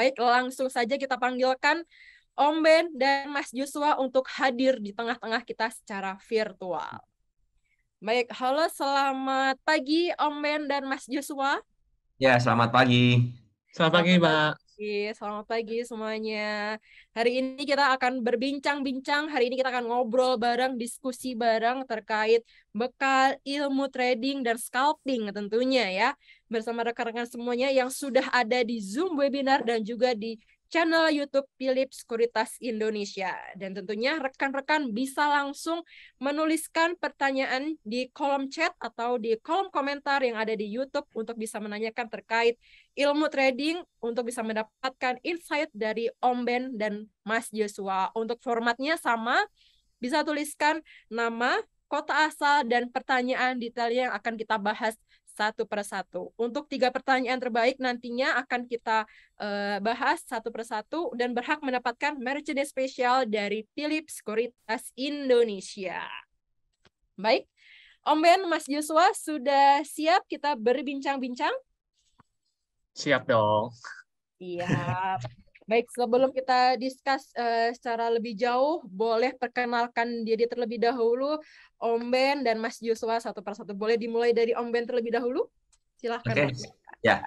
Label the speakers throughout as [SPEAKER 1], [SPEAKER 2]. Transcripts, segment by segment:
[SPEAKER 1] Baik, langsung saja kita panggilkan Om Ben dan Mas Joshua untuk hadir di tengah-tengah kita secara virtual. Baik, halo selamat pagi Om Ben dan Mas Joshua.
[SPEAKER 2] Ya, selamat pagi.
[SPEAKER 3] Selamat pagi,
[SPEAKER 1] Selamat
[SPEAKER 3] Mbak.
[SPEAKER 1] pagi, selamat pagi semuanya. Hari ini kita akan berbincang-bincang, hari ini kita akan ngobrol bareng, diskusi bareng terkait bekal ilmu trading dan scalping tentunya ya. Bersama rekan-rekan semuanya yang sudah ada di Zoom webinar dan juga di channel YouTube Philips Sekuritas Indonesia. Dan tentunya rekan-rekan bisa langsung menuliskan pertanyaan di kolom chat atau di kolom komentar yang ada di YouTube untuk bisa menanyakan terkait ilmu trading untuk bisa mendapatkan insight dari Om Ben dan Mas Joshua. Untuk formatnya sama, bisa tuliskan nama, kota asal, dan pertanyaan detailnya yang akan kita bahas satu persatu. Untuk 3 pertanyaan terbaik nantinya akan kita bahas satu persatu dan berhak mendapatkan merchandise spesial dari Philips Sekuritas Indonesia. Baik, Om Ben, Mas Joshua sudah siap kita berbincang-bincang?
[SPEAKER 3] Siap dong.
[SPEAKER 1] Iya. Baik, sebelum kita discuss secara lebih jauh, boleh perkenalkan diri terlebih dahulu, Om Ben dan Mas Joshua satu persatu. Boleh dimulai dari Om Ben terlebih dahulu? Silahkan,
[SPEAKER 2] Oke,
[SPEAKER 1] Mas.
[SPEAKER 2] ya.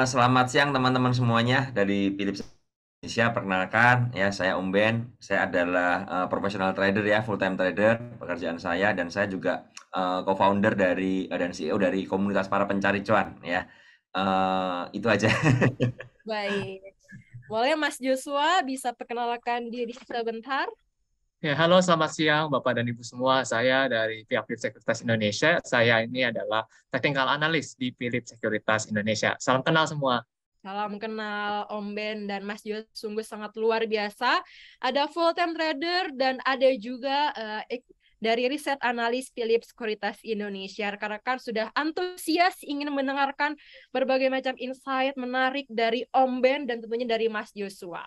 [SPEAKER 2] Selamat siang teman-teman semuanya dari Philips Indonesia. Perkenalkan, ya saya Om Ben. Saya adalah professional trader ya, full time trader pekerjaan saya, dan saya juga co-founder dari dan CEO dari komunitas para pencari cuan ya. Itu aja.
[SPEAKER 1] Baik. Boleh Mas Joshua bisa perkenalkan diri sebentar?
[SPEAKER 3] Ya, halo, selamat siang Bapak dan Ibu semua. Saya dari pihak Philips Sekuritas Indonesia. Saya ini adalah technical analyst di Philips Sekuritas Indonesia. Salam kenal semua.
[SPEAKER 1] Salam kenal Om Ben dan Mas Joshua, sungguh sangat luar biasa. Ada full time trader dan ada juga dari riset analis Philips Sekuritas Indonesia. Rekan-rekan sudah antusias ingin mendengarkan berbagai macam insight menarik dari Om Ben dan tentunya dari Mas Joshua.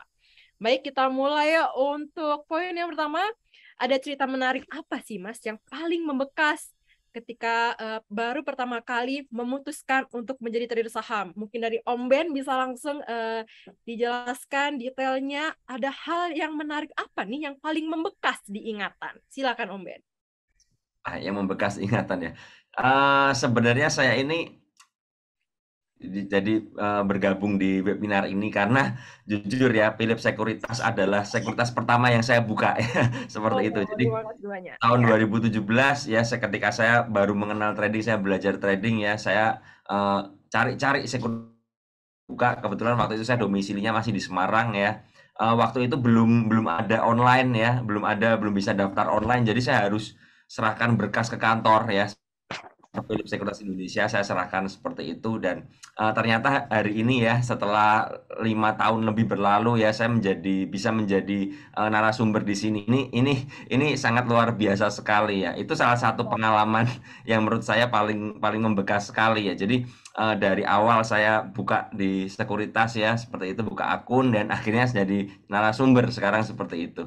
[SPEAKER 1] Baik, kita mulai ya. Untuk poin yang pertama, ada cerita menarik apa sih Mas yang paling membekas ketika baru pertama kali memutuskan untuk menjadi trader saham? Mungkin dari Om Ben bisa langsung dijelaskan detailnya, ada hal yang menarik apa nih yang paling membekas di ingatan? Silakan Om Ben.
[SPEAKER 2] Yang membekas ingatan ya. Sebenarnya saya ini jadi bergabung di webinar ini karena jujur ya, Philips Sekuritas adalah sekuritas pertama yang saya buka ya, seperti itu.
[SPEAKER 1] Oh,
[SPEAKER 2] Jadi
[SPEAKER 1] terima kasih banyak.
[SPEAKER 2] tahun
[SPEAKER 1] Ya.
[SPEAKER 2] 2017 ya, ketika saya baru mengenal trading, saya belajar trading ya, saya cari-cari sekuritas buka. Kebetulan waktu itu saya domisilinya masih di Semarang ya. Waktu itu belum ada online ya, belum bisa daftar online, jadi saya harus serahkan berkas ke kantor ya. Philips Sekuritas Indonesia saya serahkan seperti itu, dan ternyata hari ini ya, setelah 5 tahun lebih berlalu ya, saya bisa menjadi narasumber di sini. Ini sangat luar biasa sekali ya. Itu salah satu pengalaman yang menurut saya paling membekas sekali ya. Jadi dari awal saya buka di sekuritas ya, seperti itu, buka akun, dan akhirnya jadi narasumber sekarang seperti itu.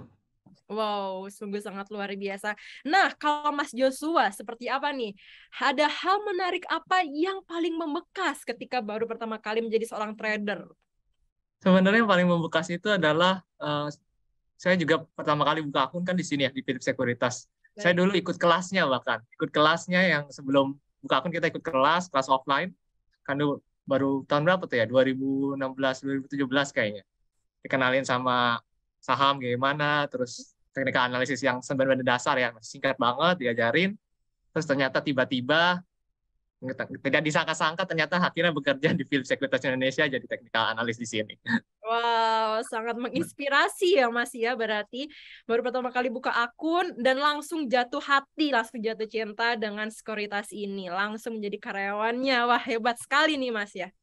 [SPEAKER 1] Wow, sungguh sangat luar biasa. Nah, kalau Mas Joshua, seperti apa nih? Ada hal menarik apa yang paling membekas ketika baru pertama kali menjadi seorang trader?
[SPEAKER 3] Sebenarnya yang paling membekas itu adalah saya juga pertama kali buka akun kan di sini ya, di Philips Sekuritas. Saya
[SPEAKER 1] Baik.
[SPEAKER 3] dulu ikut kelasnya bahkan. Ikut kelasnya yang sebelum buka akun kita ikut kelas offline. Kan dulu baru tahun berapa tuh ya? 2016, 2017 kayaknya. Dikenalin sama saham gimana, terus teknikal analisis yang sebenarnya dasar ya, singkat banget diajarin. Terus ternyata tiba-tiba tidak disangka-sangka ternyata akhirnya bekerja di Philips Sekuritas Indonesia jadi teknikal analis di sini.
[SPEAKER 1] Wow, sangat menginspirasi ya Mas ya. Berarti baru pertama kali buka akun dan langsung jatuh hati, langsung jatuh cinta dengan sekuritas ini. Langsung menjadi karyawannya. Wah, hebat sekali nih Mas ya.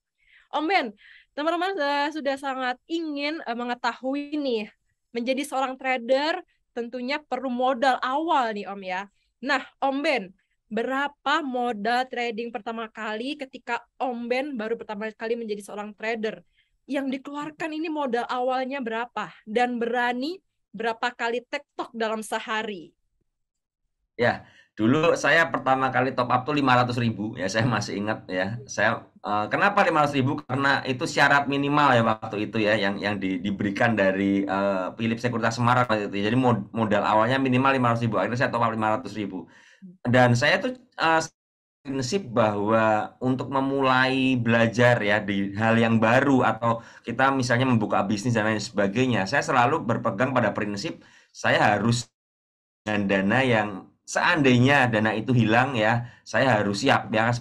[SPEAKER 1] Om Ben, teman-teman sudah sangat ingin mengetahui nih, menjadi seorang trader tentunya perlu modal awal nih Om ya. Nah, Om Ben, berapa modal trading pertama kali ketika Om Ben baru pertama kali menjadi seorang trader? Yang dikeluarkan ini modal awalnya berapa? Dan berani berapa kali tektok dalam sehari?
[SPEAKER 2] Ya, Dulu saya pertama kali top up tuh 500.000 ya, saya masih ingat ya. Saya kenapa 500.000? Karena itu syarat minimal ya waktu itu ya, yang diberikan dari Philips Sekuritas Semarang waktu itu. Jadi modal awalnya minimal 500.000. Akhirnya saya top up 500.000. Dan saya tuh prinsip bahwa untuk memulai belajar ya di hal yang baru atau kita misalnya membuka bisnis dan lain sebagainya, saya selalu berpegang pada prinsip saya harus dengan dana yang seandainya dana itu hilang ya, saya harus siap ya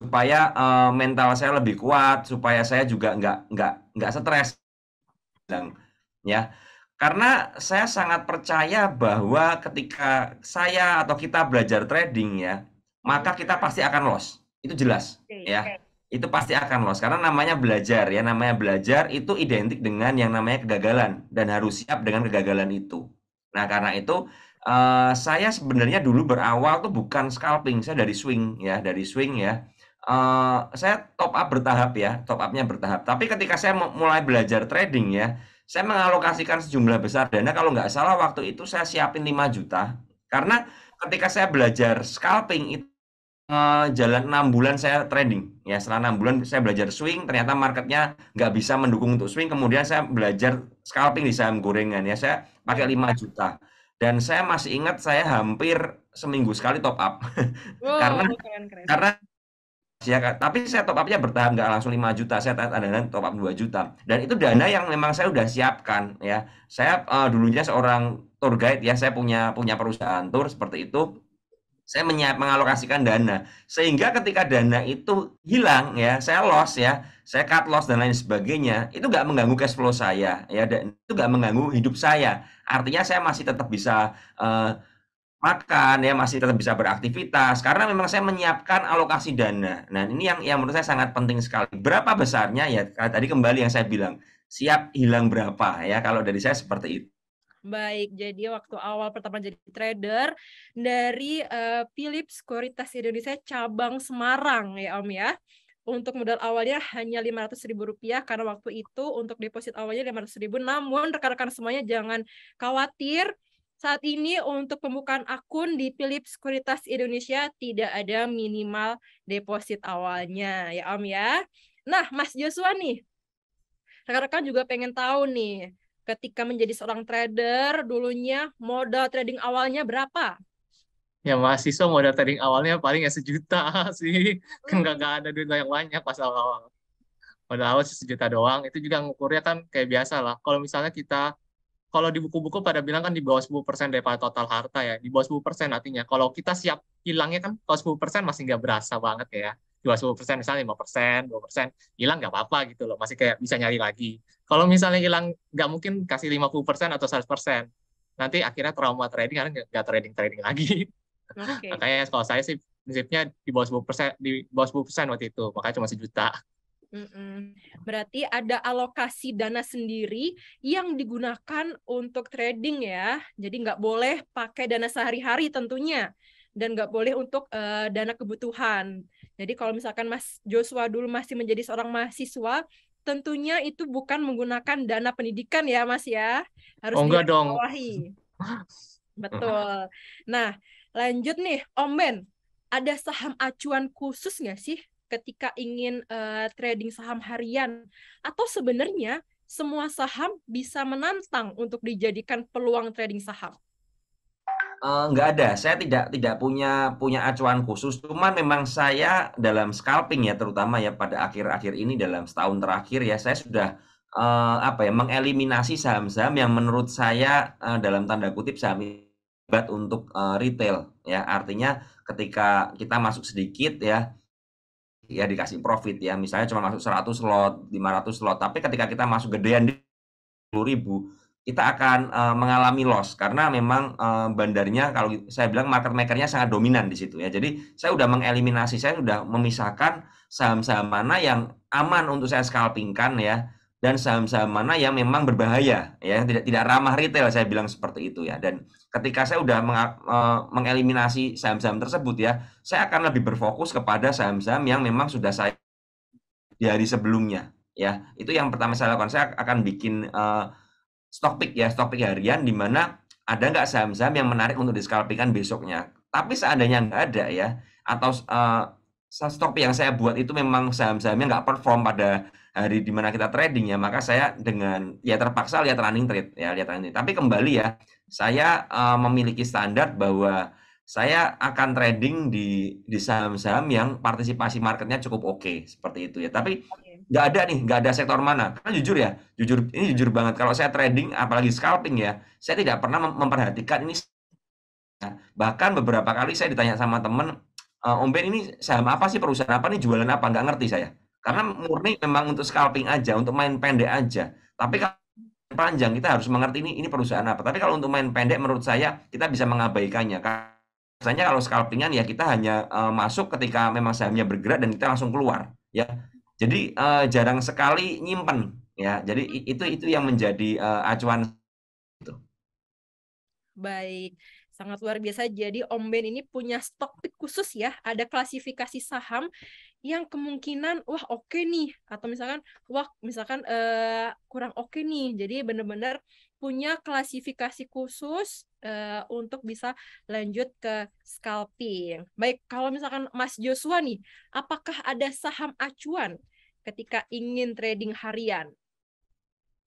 [SPEAKER 2] supaya mental saya lebih kuat, supaya saya juga nggak stres ya. Karena saya sangat percaya bahwa ketika saya atau kita belajar trading ya, maka kita pasti akan loss. Itu jelas ya. Itu pasti akan loss karena namanya belajar ya, namanya belajar itu identik dengan yang namanya kegagalan dan harus siap dengan kegagalan itu. Nah, karena itu saya sebenarnya dulu berawal tuh bukan scalping, saya dari swing ya, saya top up bertahap ya, top upnya bertahap. Tapi ketika saya mulai belajar trading ya, saya mengalokasikan sejumlah besar dana, kalau nggak salah waktu itu saya siapin 5 juta. Karena ketika saya belajar scalping itu jalan 6 bulan saya trading. Ya, setelah 6 bulan saya belajar swing, ternyata marketnya nggak bisa mendukung untuk swing. Kemudian saya belajar scalping di saham gorengan ya, saya pakai 5 juta. Dan saya masih ingat saya hampir seminggu sekali top up.
[SPEAKER 1] Wow,
[SPEAKER 2] Karena
[SPEAKER 1] keren.
[SPEAKER 2] ya, tapi saya top up-nya bertahap, nggak langsung 5 juta, saya ada top up 2 juta. Dan itu dana yang memang saya udah siapkan ya. Saya dulunya seorang tour guide ya, saya punya perusahaan tour seperti itu. Saya mengalokasikan dana. Sehingga ketika dana itu hilang ya, saya loss ya, saya cut loss dan lain sebagainya, itu nggak mengganggu cash flow saya ya, dan itu nggak mengganggu hidup saya. Artinya saya masih tetap bisa makan ya, masih tetap bisa beraktivitas karena memang saya menyiapkan alokasi dana. Nah, ini yang menurut saya sangat penting sekali. Berapa besarnya ya? Tadi kembali yang saya bilang, siap hilang berapa ya? Kalau dari saya seperti itu.
[SPEAKER 1] Baik, jadi waktu awal pertama jadi trader dari Philips Sekuritas Indonesia cabang Semarang ya Om ya. Untuk modal awalnya hanya Rp500.000 karena waktu itu untuk deposit awalnya Rp500.000. Namun rekan-rekan semuanya jangan khawatir. Saat ini untuk pembukaan akun di Philips Sekuritas Indonesia tidak ada minimal deposit awalnya ya Om ya. Nah, Mas Joshua nih, rekan-rekan juga pengen tahu nih, ketika menjadi seorang trader, dulunya modal trading awalnya berapa?
[SPEAKER 3] Ya mahasiswa modal trading awalnya paling ya 1 juta sih. Kan nggak ada duit yang banyak pas awal-awal. Modal awal sih 1 juta doang. Itu juga ngukurnya kan kayak biasa lah. Kalau misalnya kalau di buku-buku pada bilang kan di bawah 10% daripada total harta ya. Di bawah 10% artinya. Kalau kita siap hilangnya kan, kalau 10% masih nggak berasa banget ya. Di bawah 10%, misalnya 5%, 2%, hilang nggak apa-apa gitu loh. Masih kayak bisa nyari lagi. Kalau misalnya hilang, nggak mungkin kasih 50% atau 100%. Nanti akhirnya trauma trading, karena nggak trading lagi.
[SPEAKER 1] Oke.
[SPEAKER 3] Makanya kalau saya sih prinsipnya di bawah 10% waktu itu. Makanya cuma 1 juta.
[SPEAKER 1] Berarti ada alokasi dana sendiri yang digunakan untuk trading ya. Jadi nggak boleh pakai dana sehari-hari tentunya. Dan nggak boleh untuk dana kebutuhan. Jadi kalau misalkan Mas Joshua dulu masih menjadi seorang mahasiswa, tentunya itu bukan menggunakan dana pendidikan ya Mas ya. Harus
[SPEAKER 3] Enggak dong.
[SPEAKER 1] digarisbawahi. Betul. Nah, lanjut nih Om Ben. Ada saham acuan khusus nggak sih ketika ingin trading saham harian, atau sebenarnya semua saham bisa menantang untuk dijadikan peluang trading saham?
[SPEAKER 2] Nggak ada, saya tidak punya acuan khusus, cuman memang saya dalam scalping ya, terutama ya pada akhir-akhir ini dalam setahun terakhir ya, saya sudah mengeliminasi saham-saham yang menurut saya dalam tanda kutip saham hebat untuk retail ya. Artinya ketika kita masuk sedikit ya dikasih profit ya, misalnya cuma masuk 100 lot, 500 lot, tapi ketika kita masuk gedean di 10.000, kita akan mengalami loss karena memang bandarnya, kalau saya bilang market maker-nya sangat dominan di situ ya. Jadi saya sudah mengeliminasi, saya sudah memisahkan saham-saham mana yang aman untuk saya scalpingkan ya, dan saham-saham mana yang memang berbahaya ya, tidak ramah retail, saya bilang seperti itu ya. Dan ketika saya sudah mengeliminasi saham-saham tersebut ya, saya akan lebih berfokus kepada saham-saham yang memang sudah saya di hari sebelumnya ya. Itu yang pertama saya lakukan. Saya akan bikin stock pick harian, di mana ada nggak saham-saham yang menarik untuk di-scalpingkan besoknya. Tapi seandainya nggak ada ya, atau stop yang saya buat itu memang saham-sahamnya nggak perform pada hari di mana kita trading ya, maka saya dengan ya terpaksa lihat running trade ya, lihat running trade. Tapi kembali ya, saya memiliki standar bahwa saya akan trading di saham-saham yang partisipasi marketnya cukup oke, seperti itu ya. Tapi nggak ada sektor mana. Karena jujur ya, ini jujur banget. Kalau saya trading, apalagi scalping ya, saya tidak pernah memperhatikan ini. Bahkan beberapa kali saya ditanya sama temen, Om Ben ini saham apa sih, perusahaan apa nih, jualan apa, nggak ngerti saya. Karena murni memang untuk scalping aja, untuk main pendek aja. Tapi kalau panjang kita harus mengerti ini perusahaan apa. Tapi kalau untuk main pendek menurut saya kita bisa mengabaikannya. Biasanya kalau scalpingan ya kita hanya masuk ketika memang sahamnya bergerak dan kita langsung keluar ya. Jadi jarang sekali nyimpen ya. Jadi itu yang menjadi acuan itu.
[SPEAKER 1] Baik, sangat luar biasa. Jadi Om Ben ini punya stok pick khusus ya. Ada klasifikasi saham yang kemungkinan wah oke nih, atau misalkan wah misalkan kurang oke nih. Jadi benar-benar punya klasifikasi khusus untuk bisa lanjut ke scalping. Baik, kalau misalkan Mas Joshua nih, apakah ada saham acuan ketika ingin trading harian?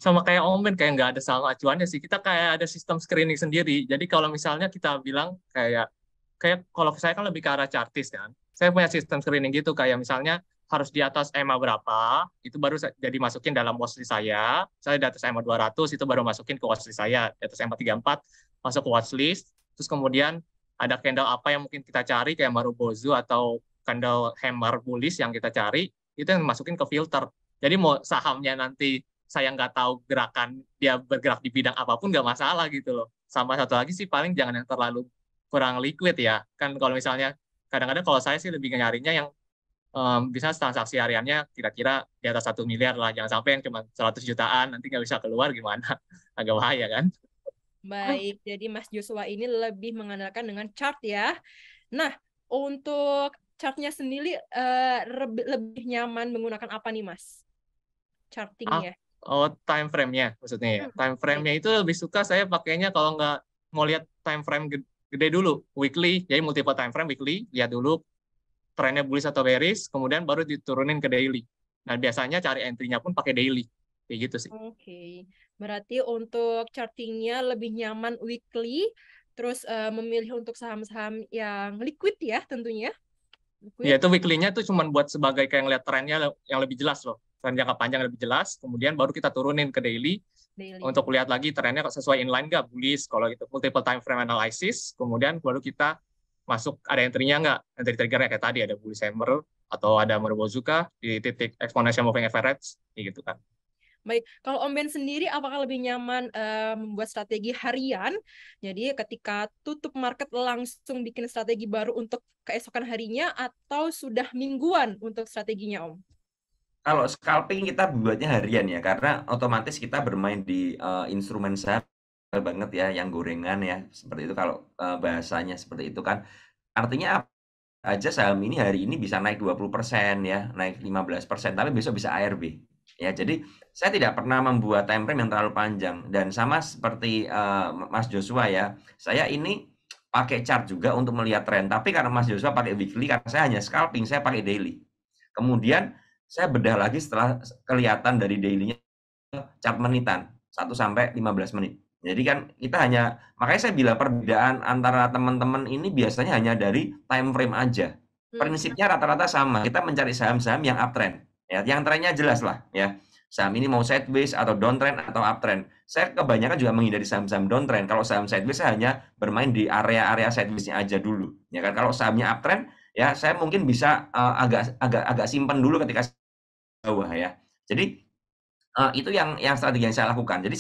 [SPEAKER 3] Sama kayak Om Ben, kayak nggak ada saham acuannya sih. Kita kayak ada sistem screening sendiri. Jadi kalau misalnya kita bilang kayak kalau saya kan lebih ke arah chartis kan. Saya punya sistem screening gitu, kayak misalnya harus di atas EMA berapa, itu baru jadi masukin dalam watchlist saya. Saya di atas EMA 200, itu baru masukin ke watchlist saya. Di atas EMA 34, masuk ke watchlist. Terus kemudian ada candle apa yang mungkin kita cari, kayak Marubozu atau candle hammer bullish yang kita cari, itu yang masukin ke filter. Jadi mau sahamnya nanti saya nggak tahu gerakan dia bergerak di bidang apapun nggak masalah gitu loh. Sama satu lagi sih, paling jangan yang terlalu kurang liquid ya. Kan kalau misalnya kadang-kadang kalau saya sih lebih nyarinya yang bisa transaksi hariannya kira-kira di atas 1 miliar lah. Jangan sampai yang cuma 100 jutaan nanti nggak bisa keluar gimana. Agak bahaya kan.
[SPEAKER 1] Baik, jadi Mas Joshua ini lebih mengandalkan dengan chart ya. Nah, untuk chartnya sendiri lebih nyaman menggunakan apa nih Mas? Chartingnya.
[SPEAKER 3] Oh, time frame-nya maksudnya ya. Time frame-nya itu lebih suka saya pakainya kalau nggak mau lihat time frame gede dulu, weekly, jadi multiple time frame weekly, lihat dulu trennya bullish atau bearish, kemudian baru diturunin ke daily. Nah, biasanya cari entry-nya pun pakai daily. Kayak gitu sih.
[SPEAKER 1] Oke. Berarti untuk chartingnya lebih nyaman weekly, terus memilih untuk saham-saham yang liquid ya tentunya.
[SPEAKER 3] Ya, itu weekly-nya tuh cuma buat sebagai kayak ngeliat trennya yang lebih jelas loh. Tren jangka panjang lebih jelas, kemudian baru kita turunin ke daily. Untuk lihat lagi trennya sesuai inline nggak, bullish, kalau itu multiple time frame analysis, kemudian baru kita masuk ada entry-nya nggak, entry trigger-nya kayak tadi ada bullish hammer atau ada Marubozu di titik exponential moving average, gitu kan.
[SPEAKER 1] Baik, kalau Om Ben sendiri apakah lebih nyaman membuat strategi harian? Jadi ketika tutup market langsung bikin strategi baru untuk keesokan harinya, atau sudah mingguan untuk strateginya Om?
[SPEAKER 2] Kalau scalping kita buatnya harian ya, karena otomatis kita bermain di instrumen saham banget ya, yang gorengan ya, seperti itu kalau bahasanya seperti itu kan. Artinya aja saham ini hari ini bisa naik 20% ya, naik 15%, tapi besok bisa ARB. Ya, jadi saya tidak pernah membuat time frame yang terlalu panjang, dan sama seperti Mas Joshua ya, saya ini pakai chart juga untuk melihat tren, tapi karena Mas Joshua pakai weekly, karena saya hanya scalping, saya pakai daily. Kemudian saya bedah lagi setelah kelihatan dari daily-nya chart menitan 1 sampai 15 menit. Jadi kan kita hanya, makanya saya bilang perbedaan antara teman-teman ini biasanya hanya dari time frame aja. Prinsipnya rata-rata sama. Kita mencari saham-saham yang uptrend, ya, yang trennya jelas lah, ya. Saham ini mau sideways atau downtrend atau uptrend. Saya kebanyakan juga menghindari saham-saham downtrend. Kalau saham sideways saya hanya bermain di area-area sideways-nya aja dulu, ya kan. Kalau sahamnya uptrend, ya saya mungkin bisa agak simpen dulu ketika bawah ya. Jadi itu yang strategi yang saya lakukan. Jadi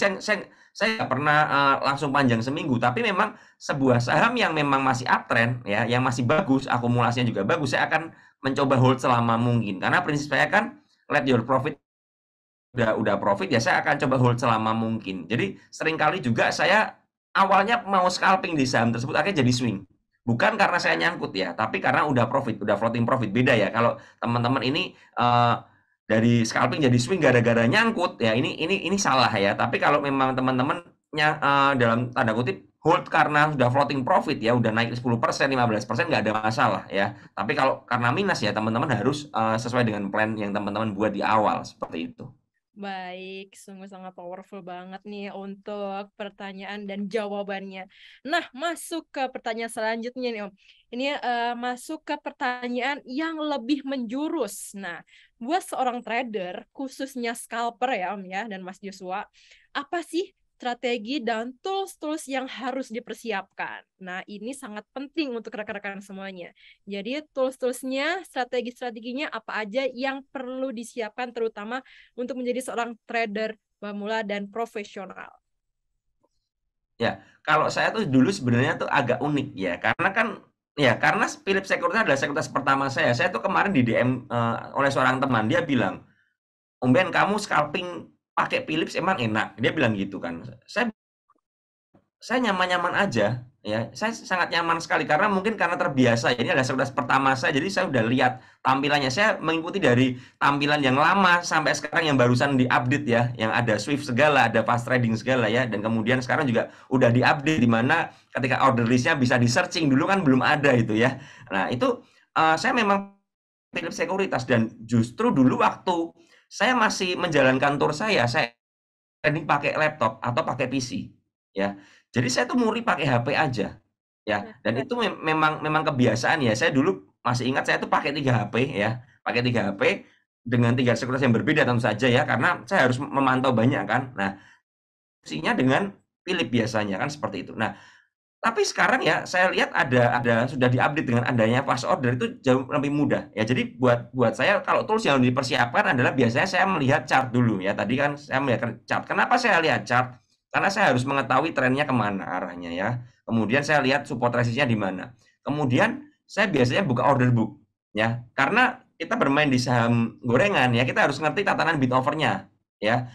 [SPEAKER 2] saya nggak pernah langsung panjang seminggu, tapi memang sebuah saham yang memang masih uptrend ya, yang masih bagus, akumulasinya juga bagus, saya akan mencoba hold selama mungkin. Karena prinsip saya kan let your profit, udah profit ya saya akan coba hold selama mungkin. Jadi seringkali juga saya awalnya mau scalping di saham tersebut, akhirnya jadi swing. Bukan karena saya nyangkut ya, tapi karena udah profit, udah floating profit. Beda ya kalau teman-teman ini dari scalping jadi swing gara-gara nyangkut ya, ini salah ya. Tapi kalau memang teman-temannya dalam tanda kutip hold karena sudah floating profit ya, udah naik 10%, 15% nggak ada masalah ya. Tapi kalau karena minus ya teman-teman harus sesuai dengan plan yang teman-teman buat di awal seperti itu.
[SPEAKER 1] Baik, sungguh sangat powerful banget nih untuk pertanyaan dan jawabannya. Nah, masuk ke pertanyaan selanjutnya nih Om. Ini masuk ke pertanyaan yang lebih menjurus. Nah, buat seorang trader, khususnya scalper ya Om ya, dan Mas Joshua, apa sih strategi dan tools-tools yang harus dipersiapkan? Nah, ini sangat penting untuk rekan-rekan semuanya. Jadi, tools-toolsnya, strategi-strateginya apa aja yang perlu disiapkan terutama untuk menjadi seorang trader pemula dan profesional.
[SPEAKER 2] Ya, kalau saya tuh dulu sebenarnya tuh agak unik ya, karena Philips Securities adalah sekuritas pertama saya. Saya tuh kemarin di DM oleh seorang teman, dia bilang, "Om Ben, kamu scalping pakai Philips emang enak?" Dia bilang gitu kan. Saya nyaman-nyaman aja ya. Saya sangat nyaman sekali karena mungkin karena terbiasa. Ini adalah sekuritas pertama saya, jadi saya udah lihat tampilannya. Saya mengikuti dari tampilan yang lama sampai sekarang yang barusan diupdate ya, yang ada Swift segala, ada fast trading segala ya, dan kemudian sekarang juga udah diupdate di mana ketika order list-nya bisa di-searching, dulu kan belum ada itu ya. Nah, itu saya memang Philips Sekuritas, dan justru dulu waktu saya masih menjalankan tour saya trading pakai laptop atau pakai PC ya. Jadi saya tuh muri pakai HP aja ya, dan itu memang kebiasaan ya. Saya dulu masih ingat saya tuh pakai 3 HP ya, pakai 3 HP dengan 3 sekuritas yang berbeda tentu saja ya, karena saya harus memantau banyak kan. Nah, fungsinya dengan Philips biasanya kan seperti itu. Nah, tapi sekarang ya saya lihat ada sudah diupdate dengan adanya fast order, itu jauh lebih mudah ya. Jadi buat saya kalau tools yang dipersiapkan adalah biasanya saya melihat chart dulu ya. Tadi kan saya melihat chart. Kenapa saya lihat chart? Karena saya harus mengetahui trennya kemana arahnya ya. Kemudian saya lihat support resistnya di mana. Kemudian saya biasanya buka order book ya. Karena kita bermain di saham gorengan ya, kita harus ngerti tatanan bid overnya ya.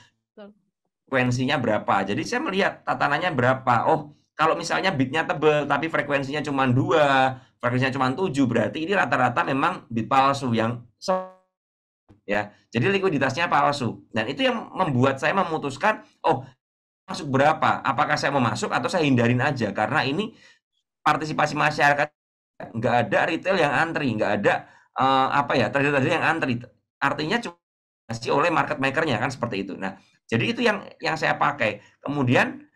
[SPEAKER 2] Frekuensinya berapa. Jadi saya melihat tatanannya berapa. Oh, kalau misalnya bidnya tebel tapi frekuensinya cuma 2, frekuensinya cuma 7, berarti ini rata-rata memang bid palsu yang ya. Jadi likuiditasnya palsu. Dan itu yang membuat saya memutuskan, oh, masuk berapa? Apakah saya mau masuk atau saya hindarin aja? Karena ini partisipasi masyarakat, nggak ada retail yang antri, nggak ada trader-trader yang antri. Artinya cuma oleh market maker-nya kan seperti itu. Nah, jadi itu yang saya pakai. Kemudian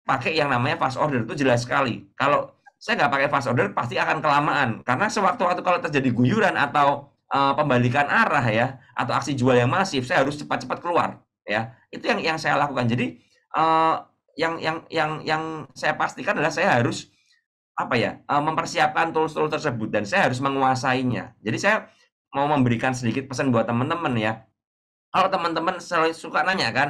[SPEAKER 2] pakai yang namanya fast order, itu jelas sekali. Kalau saya nggak pakai fast order pasti akan kelamaan, karena sewaktu-waktu kalau terjadi guyuran atau pembalikan arah ya, atau aksi jual yang masif, saya harus cepat-cepat keluar ya. Itu yang saya lakukan. Jadi yang saya pastikan adalah saya harus mempersiapkan tools-tools tersebut, dan saya harus menguasainya. Jadi saya mau memberikan sedikit pesan buat teman-teman ya. Kalau teman-teman selalu suka nanya kan,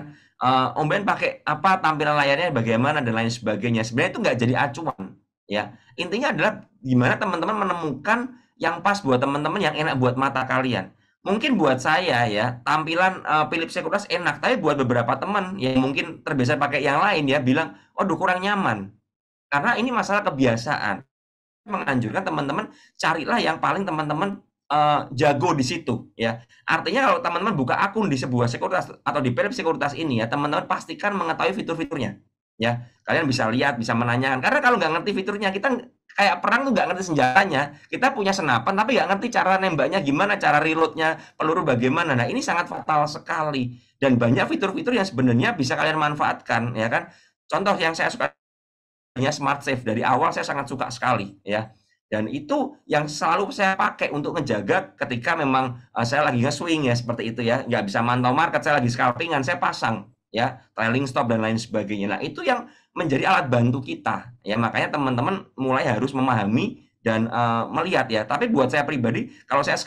[SPEAKER 2] Om Ben pakai apa, tampilan layarnya bagaimana dan lain sebagainya. Sebenarnya itu nggak jadi acuan ya. Intinya adalah gimana teman-teman menemukan yang pas buat teman-teman, yang enak buat mata kalian. Mungkin buat saya ya, tampilan Philips Securitas enak, tapi buat beberapa teman yang mungkin terbiasa pakai yang lain ya, bilang, "Waduh, kurang nyaman." Karena ini masalah kebiasaan. Menganjurkan teman-teman carilah yang paling teman-teman jago di situ ya. Artinya kalau teman-teman buka akun di sebuah sekuritas atau di Philips Sekuritas ini ya, teman-teman pastikan mengetahui fitur-fiturnya ya. Kalian bisa lihat, bisa menanyakan. Karena kalau nggak ngerti fiturnya, kita kayak perang tuh nggak ngerti senjatanya. Kita punya senapan tapi nggak ngerti cara nembaknya gimana, cara reloadnya, peluru bagaimana. Nah, ini sangat fatal sekali. Dan banyak fitur-fitur yang sebenarnya bisa kalian manfaatkan ya kan. Contoh yang saya suka, Smart Save, dari awal saya sangat suka sekali ya. Dan itu yang selalu saya pakai untuk ngejaga ketika memang saya lagi nge-swing ya, seperti itu ya. Nggak bisa mantau market, saya lagi scalpingan, saya pasang ya, trailing stop dan lain sebagainya. Nah, itu yang menjadi alat bantu kita ya. Makanya teman-teman mulai harus memahami dan melihat ya. Tapi buat saya pribadi, kalau saya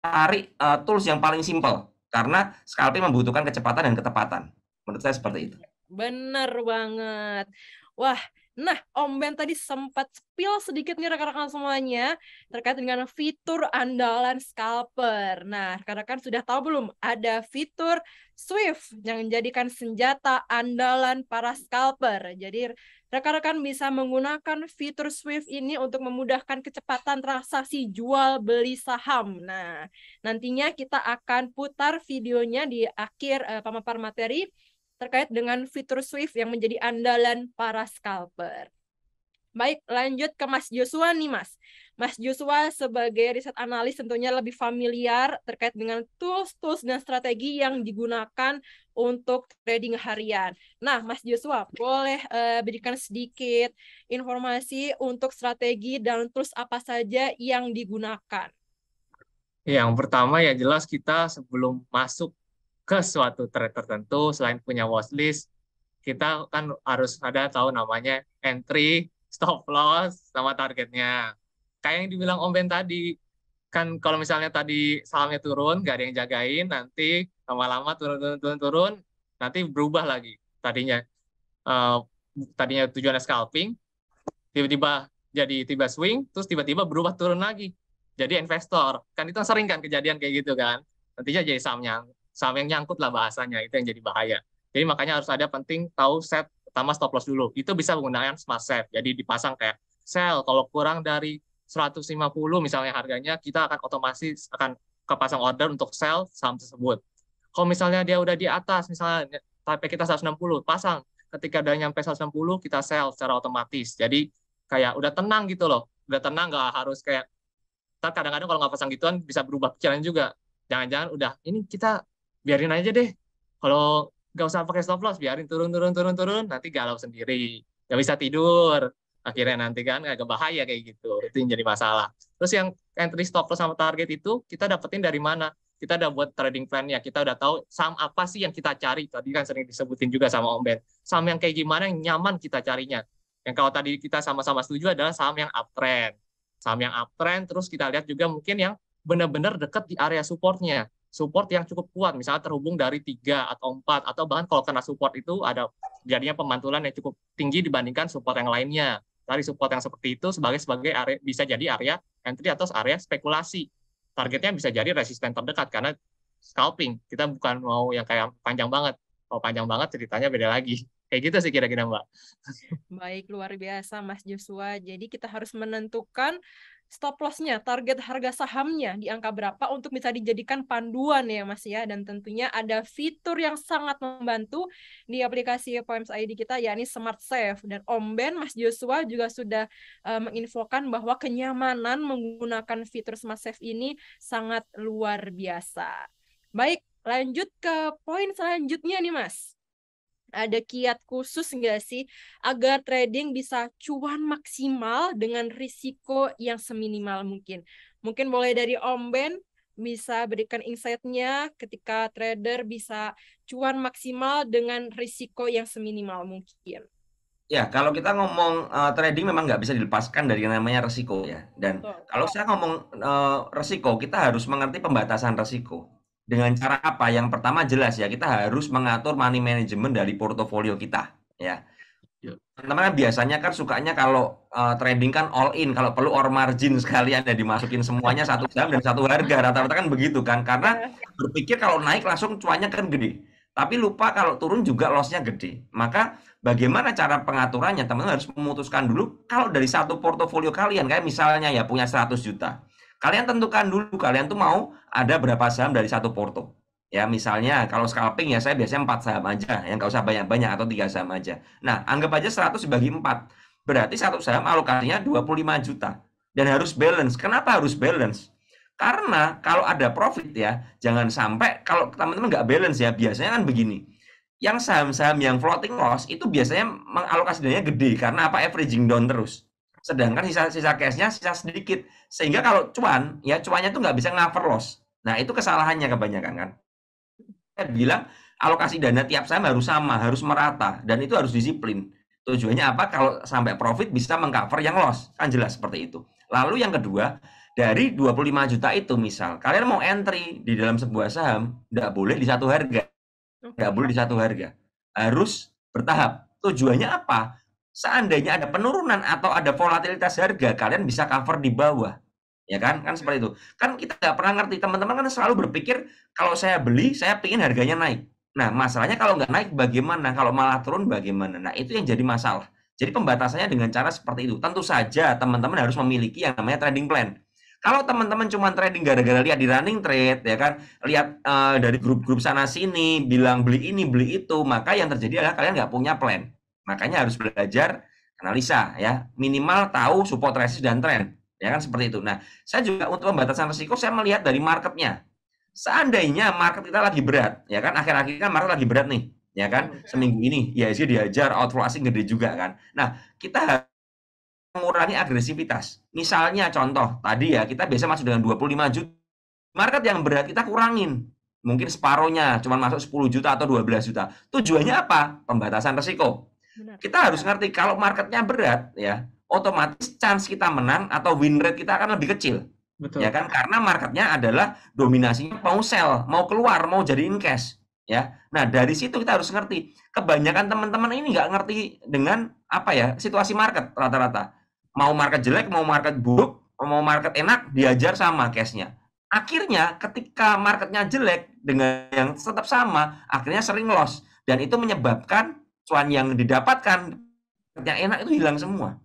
[SPEAKER 2] cari tools yang paling simple, karena scalping membutuhkan kecepatan dan ketepatan. Menurut saya seperti itu.
[SPEAKER 1] Bener banget. Wah, nah Om Ben tadi sempat spill sedikit nih rekan-rekan semuanya terkait dengan fitur andalan scalper. Nah, rekan-rekan sudah tahu belum? Ada fitur Swift yang menjadikan senjata andalan para scalper. Jadi rekan-rekan bisa menggunakan fitur Swift ini untuk memudahkan kecepatan transaksi jual beli saham. Nah, nantinya kita akan putar videonya di akhir pemaparan materi. terkait dengan fitur Swift yang menjadi andalan para scalper. Baik, lanjut ke Mas Joshua nih, Mas. Mas Joshua sebagai riset analis tentunya lebih familiar terkait dengan tools-tools dan strategi yang digunakan untuk trading harian. Nah, Mas Joshua, boleh berikan sedikit informasi untuk strategi dan tools apa saja yang digunakan?
[SPEAKER 3] Yang pertama ya jelas kita sebelum masuk ke suatu trade tertentu, selain punya watchlist, kita kan harus ada tahu namanya entry, stop loss, sama targetnya. Kayak yang dibilang Om Ben tadi, kan kalau misalnya tadi sahamnya turun, nggak ada yang jagain, nanti lama-lama turun, nanti berubah lagi. Tadinya tujuannya scalping, tiba-tiba jadi tiba swing, terus tiba-tiba berubah turun lagi. Jadi investor, kan itu sering kan kejadian kayak gitu kan. Nantinya jadi saham yang nyangkut lah bahasanya, itu yang jadi bahaya. Jadi makanya harus ada penting tahu set pertama stop loss dulu. Itu bisa menggunakan smart set. Jadi dipasang kayak sell kalau kurang dari 150 misalnya harganya, kita akan otomatis akan kepasang order untuk sell saham tersebut. Kalau misalnya dia udah di atas, misalnya target kita 160, pasang. Ketika udah nyampe 160, kita sell secara otomatis. Jadi kayak udah tenang gitu loh. Udah tenang, nggak harus kayak, kadang-kadang kalau nggak pasang gituan bisa berubah pikiran juga. Jangan-jangan udah, ini kita biarin aja deh. Kalau nggak usah pakai stop loss, biarin turun, nanti galau sendiri. Nggak bisa tidur. Akhirnya nanti kan agak bahaya kayak gitu. Itu yang jadi masalah. Terus yang entry stop loss sama target itu, kita dapetin dari mana? Kita udah buat trading plan-nya. Kita udah tahu saham apa sih yang kita cari. Tadi kan sering disebutin juga sama Om Ben. Saham yang kayak gimana yang nyaman kita carinya. Yang kalau tadi kita sama-sama setuju adalah saham yang uptrend. Saham yang uptrend, terus kita lihat juga mungkin yang benar-benar dekat di area supportnya. Support yang cukup kuat, misalnya terhubung dari 3 atau 4, atau bahkan kalau kena support itu ada jadinya pemantulan yang cukup tinggi dibandingkan support yang lainnya. Dari support yang seperti itu sebagai area, bisa jadi area entry atau area spekulasi. Targetnya bisa jadi resisten terdekat karena scalping. Kita bukan mau yang kayak panjang banget. Kalau panjang banget ceritanya beda lagi. Kayak gitu sih kira-kira, Mbak.
[SPEAKER 1] Baik, luar biasa Mas Joshua. Jadi kita harus menentukan stop loss-nya, target harga sahamnya di angka berapa untuk bisa dijadikan panduan ya Mas ya. Dan tentunya ada fitur yang sangat membantu di aplikasi Poems ID kita, yakni Smart Save. Dan Om Ben, Mas Joshua juga sudah menginfokan bahwa kenyamanan menggunakan fitur Smart Save ini sangat luar biasa. Baik, lanjut ke poin selanjutnya nih Mas. Ada kiat khusus nggak sih agar trading bisa cuan maksimal dengan risiko yang seminimal mungkin? Mungkin boleh dari Om Ben bisa berikan insight-nya ketika trader bisa cuan maksimal dengan risiko yang seminimal mungkin.
[SPEAKER 2] Ya, kalau kita ngomong trading memang nggak bisa dilepaskan dari yang namanya resiko ya. Dan kalau saya ngomong resiko, kita harus mengerti pembatasan resiko. Dengan cara apa? Yang pertama jelas ya, kita harus mengatur money management dari portofolio kita ya. Teman-teman biasanya kan sukanya kalau trading kan all in, kalau perlu or margin sekalian ya, dimasukin semuanya satu saham dan satu harga, rata-rata kan begitu kan, karena berpikir kalau naik langsung cuannya kan gede, tapi lupa kalau turun juga loss-nya gede. Maka bagaimana cara pengaturannya? Teman-teman harus memutuskan dulu, kalau dari satu portofolio kalian, kayak misalnya ya punya 100 juta, kalian tentukan dulu kalian tuh mau ada berapa saham dari satu porto. Ya misalnya kalau scalping ya saya biasanya 4 saham aja, yang nggak usah banyak-banyak, atau 3 saham aja. Nah anggap aja 100 dibagi 4, berarti satu saham alokasinya 25 juta. Dan harus balance. Kenapa harus balance? Karena kalau ada profit ya, jangan sampai kalau teman-teman nggak balance ya, biasanya kan begini. Yang saham-saham yang floating loss itu biasanya mengalokasi dananya gede, karena apa? Averaging down terus. Sedangkan sisa cashnya sisa sedikit. Sehingga kalau cuan, ya cuannya tuh nggak bisa cover loss. Nah itu kesalahannya kebanyakan kan. Saya bilang alokasi dana tiap saham harus sama, harus merata, dan itu harus disiplin. Tujuannya apa? Kalau sampai profit bisa mengcover yang loss, kan jelas seperti itu. Lalu yang kedua, dari 25 juta itu misal, kalian mau entry di dalam sebuah saham, nggak boleh di satu harga. Nggak boleh di satu harga. Harus bertahap. Tujuannya apa? Seandainya ada penurunan atau ada volatilitas harga, kalian bisa cover di bawah. Ya kan seperti itu. Kan kita nggak pernah ngerti, teman-teman kan selalu berpikir kalau saya beli saya pingin harganya naik. Nah masalahnya kalau nggak naik bagaimana, kalau malah turun bagaimana. Nah itu yang jadi masalah. Jadi pembatasannya dengan cara seperti itu. Tentu saja teman-teman harus memiliki yang namanya trading plan. Kalau teman-teman cuma trading gara-gara lihat di running trade, ya kan, lihat dari grup-grup sana sini, bilang beli ini, beli itu, maka yang terjadi adalah kalian nggak punya plan. Makanya harus belajar analisa, ya, minimal tahu support, resist, dan trend, ya kan seperti itu. Nah, saya juga untuk pembatasan risiko, saya melihat dari marketnya. Seandainya market kita lagi berat, ya kan, akhir-akhir kan market lagi berat nih, ya kan, seminggu ini IHSG dihajar, outflow asing gede juga kan. Nah, kita mengurangi agresivitas. Misalnya contoh, tadi ya kita biasa masuk dengan 25 juta. Market yang berat kita kurangin. Mungkin separohnya, cuma masuk 10 juta atau 12 juta. Tujuannya apa? Pembatasan risiko.
[SPEAKER 1] Benar.
[SPEAKER 2] Kita harus ngerti kalau marketnya berat, ya, otomatis chance kita menang atau win rate kita akan lebih kecil.
[SPEAKER 3] Betul.
[SPEAKER 2] Ya kan? Karena marketnya adalah dominasinya mau sell, mau keluar, mau jadiin cash. Ya, nah dari situ kita harus ngerti. Kebanyakan teman-teman ini nggak ngerti dengan apa ya situasi market rata-rata. Mau market jelek, mau market buruk, mau market enak, diajar sama cashnya. Akhirnya ketika marketnya jelek dengan yang tetap sama, akhirnya sering loss. Dan itu menyebabkan cuan yang didapatkan yang enak itu hilang semua.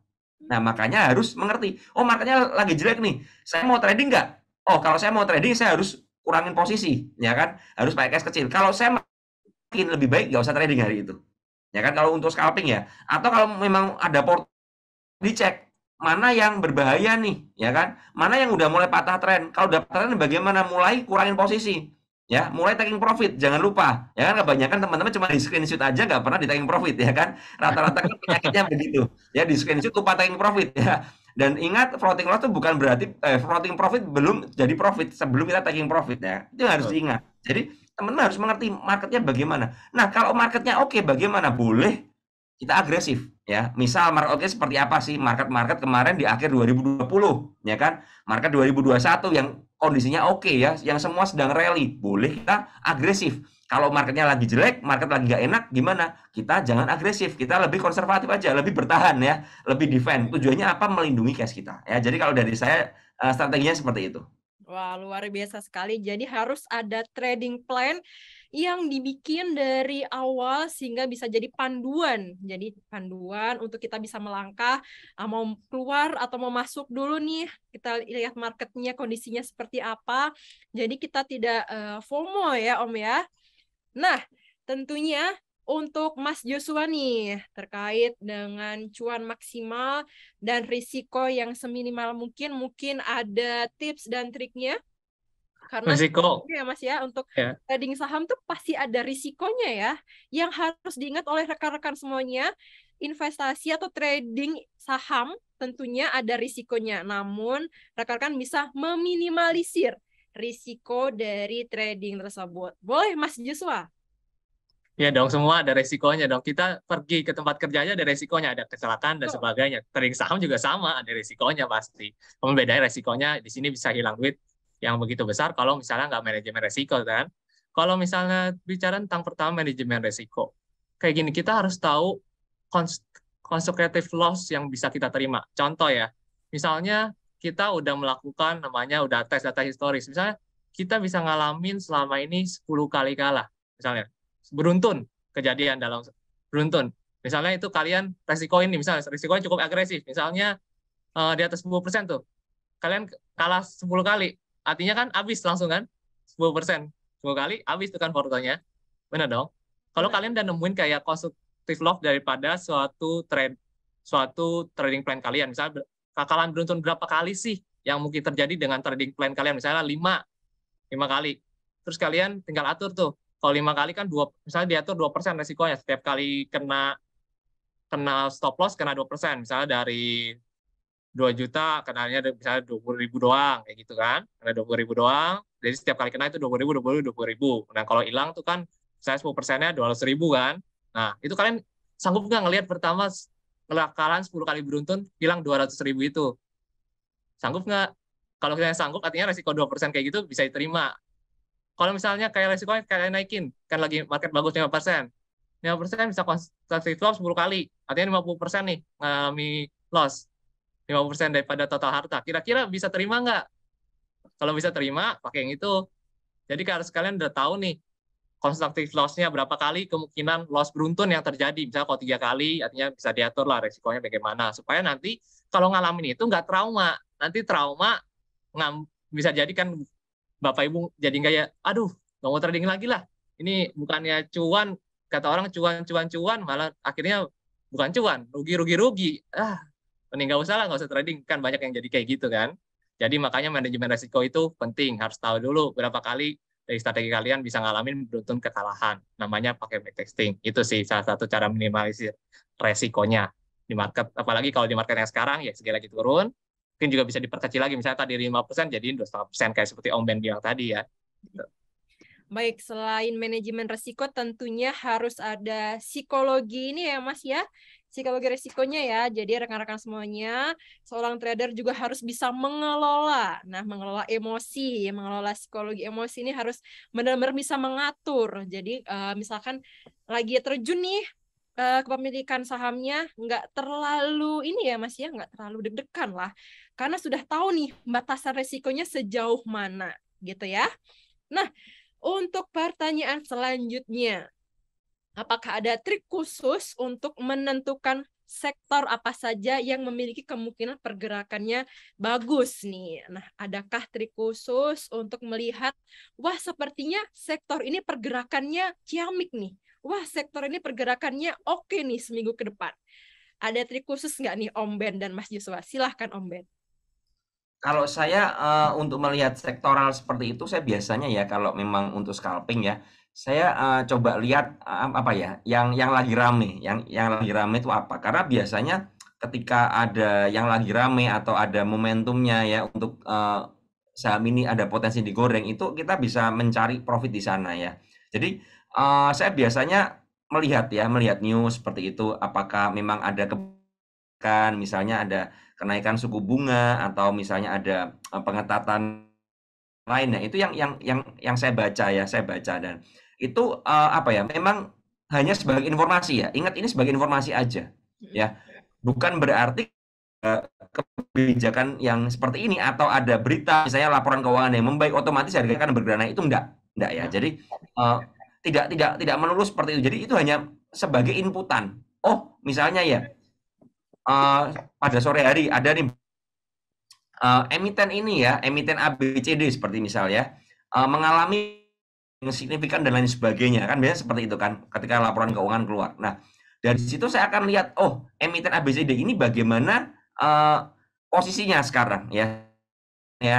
[SPEAKER 2] Nah, makanya harus mengerti, oh marketnya lagi jelek nih, saya mau trading nggak? Oh, kalau saya mau trading, saya harus kurangin posisi, ya kan? Harus pakai cash kecil. Kalau saya makin lebih baik, nggak usah trading hari itu. Ya kan, kalau untuk scalping ya. Atau kalau memang ada port, dicek mana yang berbahaya nih, ya kan? Mana yang udah mulai patah tren. Kalau udah patah tren bagaimana? Mulai kurangin posisi. Ya, mulai taking profit, jangan lupa. Ya kan kebanyakan teman-teman cuma di screenshot aja nggak pernah di taking profit, ya kan? Rata-rata kan penyakitnya begitu. Ya, di screenshot lupa taking profit ya. Dan ingat floating loss itu bukan berarti floating profit belum jadi profit sebelum kita taking profit ya. Itu harus diingat. Jadi teman-teman harus mengerti marketnya bagaimana. Nah, kalau marketnya oke, bagaimana? Boleh kita agresif ya. Misal market oke seperti apa sih market kemarin di akhir 2020 ya kan? Market 2021 yang kondisinya oke ya, yang semua sedang rally, boleh kita agresif. Kalau marketnya lagi jelek, market lagi nggak enak, gimana? Kita jangan agresif, kita lebih konservatif aja, lebih bertahan ya, lebih defend. Tujuannya apa? Melindungi cash kita ya. Jadi kalau dari saya strateginya seperti itu.
[SPEAKER 1] Wah, luar biasa sekali. Jadi harus ada trading plan yang dibikin dari awal sehingga bisa jadi panduan. Jadi panduan untuk kita bisa melangkah, mau keluar atau mau masuk dulu nih. Kita lihat marketnya kondisinya seperti apa. Jadi kita tidak FOMO ya Om ya. Nah, tentunya untuk Mas Joshua nih, terkait dengan cuan maksimal dan risiko yang seminimal mungkin ada tips dan triknya? Karena
[SPEAKER 3] Risiko.
[SPEAKER 1] ya Mas ya, untuk trading saham tuh pasti ada risikonya ya, yang harus diingat oleh rekan-rekan semuanya. Investasi atau trading saham tentunya ada risikonya, namun rekan-rekan bisa meminimalisir risiko dari trading tersebut. Boleh Mas Joshua?
[SPEAKER 3] Ya dong, semua ada resikonya dong. Kita pergi ke tempat kerjanya ada resikonya, ada kecelakaan dan sebagainya. Trading saham juga sama, ada resikonya pasti. Pembedaan resikonya di sini bisa hilang duit yang begitu besar kalau misalnya nggak manajemen resiko kan. Kalau misalnya bicara tentang pertama manajemen resiko, kayak gini kita harus tahu constructive loss yang bisa kita terima. Contoh ya, misalnya kita udah melakukan namanya udah tes data historis. Misalnya kita bisa ngalamin selama ini 10 kali kalah, misalnya. Beruntun kejadian dalam beruntun. Misalnya itu kalian resiko ini, misalnya resikonya cukup agresif. Misalnya di atas 10% tuh. Kalian kalah 10 kali. Artinya kan habis langsung kan? 10%. 10 kali habis itu kan portonya. Benar dong? Kalau kalian udah nemuin kayak constructive loss daripada suatu trading plan kalian. Misalnya kekalahan beruntun berapa kali sih yang mungkin terjadi dengan trading plan kalian? Misalnya 5 kali. Terus kalian tinggal atur tuh. Kalau 5 kali kan misalnya diatur 2% resikonya. Setiap kali kena stop loss kena 2%. Misalnya dari 2 juta kenanya misalnya 20.000 doang kayak gitu kan. Kena 20.000 doang. Jadi setiap kali kena itu 20.000. Nah, kalau hilang tuh kan saya 10%-nya 200.000 kan. Nah, itu kalian sanggup nggak ngelihat pertama kekalahan 10 kali beruntun hilang 200.000 itu? Sanggup nggak? Kalau kalian sanggup artinya resiko 2% kayak gitu bisa diterima. Kalau misalnya kayak resikonya kayak naikin, kan lagi market bagus 5%. 5% bisa constructive loss 10 kali. Artinya 50% nih mengalami loss. 50% daripada total harta. Kira-kira bisa terima nggak? Kalau bisa terima, pakai yang itu. Jadi harus kalian udah tahu nih, constructive loss-nya berapa kali kemungkinan loss beruntun yang terjadi. Misalnya kalau 3 kali, artinya bisa diatur lah resikonya bagaimana. Supaya nanti kalau ngalamin itu nggak trauma. Nanti trauma bisa jadi kan Bapak Ibu jadi nggak ya, aduh nggak mau trading lagi lah. Ini bukannya cuan, kata orang cuan, malah akhirnya bukan cuan, rugi. Mending nggak usah lah, nggak usah trading. Kan banyak yang jadi kayak gitu kan. Jadi makanya manajemen resiko itu penting. Harus tahu dulu berapa kali dari strategi kalian bisa ngalamin beruntun kekalahan. Namanya pakai backtesting. Itu sih salah satu cara minimalisir resikonya di market. Apalagi kalau di market yang sekarang, ya sekali lagi turun, mungkin juga bisa diperkecil lagi. Misalnya tadi 5% jadi 2,5%, kayak seperti Om Ben bilang tadi ya.
[SPEAKER 1] Baik, selain manajemen risiko tentunya harus ada psikologi ini ya Mas ya. Psikologi risikonya ya. Jadi rekan-rekan semuanya, seorang trader juga harus bisa mengelola. Nah, mengelola emosi, mengelola psikologi emosi ini harus benar-benar bisa mengatur. Jadi misalkan lagi terjun nih kepemilikan sahamnya nggak terlalu ini ya Mas ya, nggak terlalu deg-degan lah. Karena sudah tahu nih batasan risikonya sejauh mana gitu ya. Nah, untuk pertanyaan selanjutnya, apakah ada trik khusus untuk menentukan sektor apa saja yang memiliki kemungkinan pergerakannya bagus nih? Nah, adakah trik khusus untuk melihat, wah sepertinya sektor ini pergerakannya ciamik nih. Wah, sektor ini pergerakannya oke nih seminggu ke depan. Ada trik khusus nggak nih Om Ben dan Mas Joshua? Silahkan Om Ben.
[SPEAKER 2] Kalau saya untuk melihat sektoral seperti itu, saya biasanya ya kalau memang untuk scalping ya, saya coba lihat apa ya, yang lagi rame, yang lagi rame itu apa? Karena biasanya ketika ada yang lagi rame atau ada momentumnya ya untuk saham ini ada potensi digoreng, itu kita bisa mencari profit di sana ya. Jadi saya biasanya melihat news seperti itu, apakah memang ada kebijakan, misalnya ada kenaikan suku bunga atau misalnya ada pengetatan lainnya, itu yang saya baca dan itu apa ya, memang hanya sebagai informasi ya. Ingat, ini sebagai informasi aja ya. Bukan berarti kebijakan yang seperti ini atau ada berita misalnya laporan keuangan yang membaik otomatis harga akan bergerak naik, itu enggak ya. Jadi tidak melulu seperti itu. Jadi itu hanya sebagai inputan. Oh, misalnya ya pada sore hari ada nih emiten ini ya, emiten ABCD seperti misalnya mengalami signifikan dan lain sebagainya, kan biasanya seperti itu kan ketika laporan keuangan keluar. Nah, dari situ saya akan lihat, oh emiten ABCD ini bagaimana posisinya sekarang ya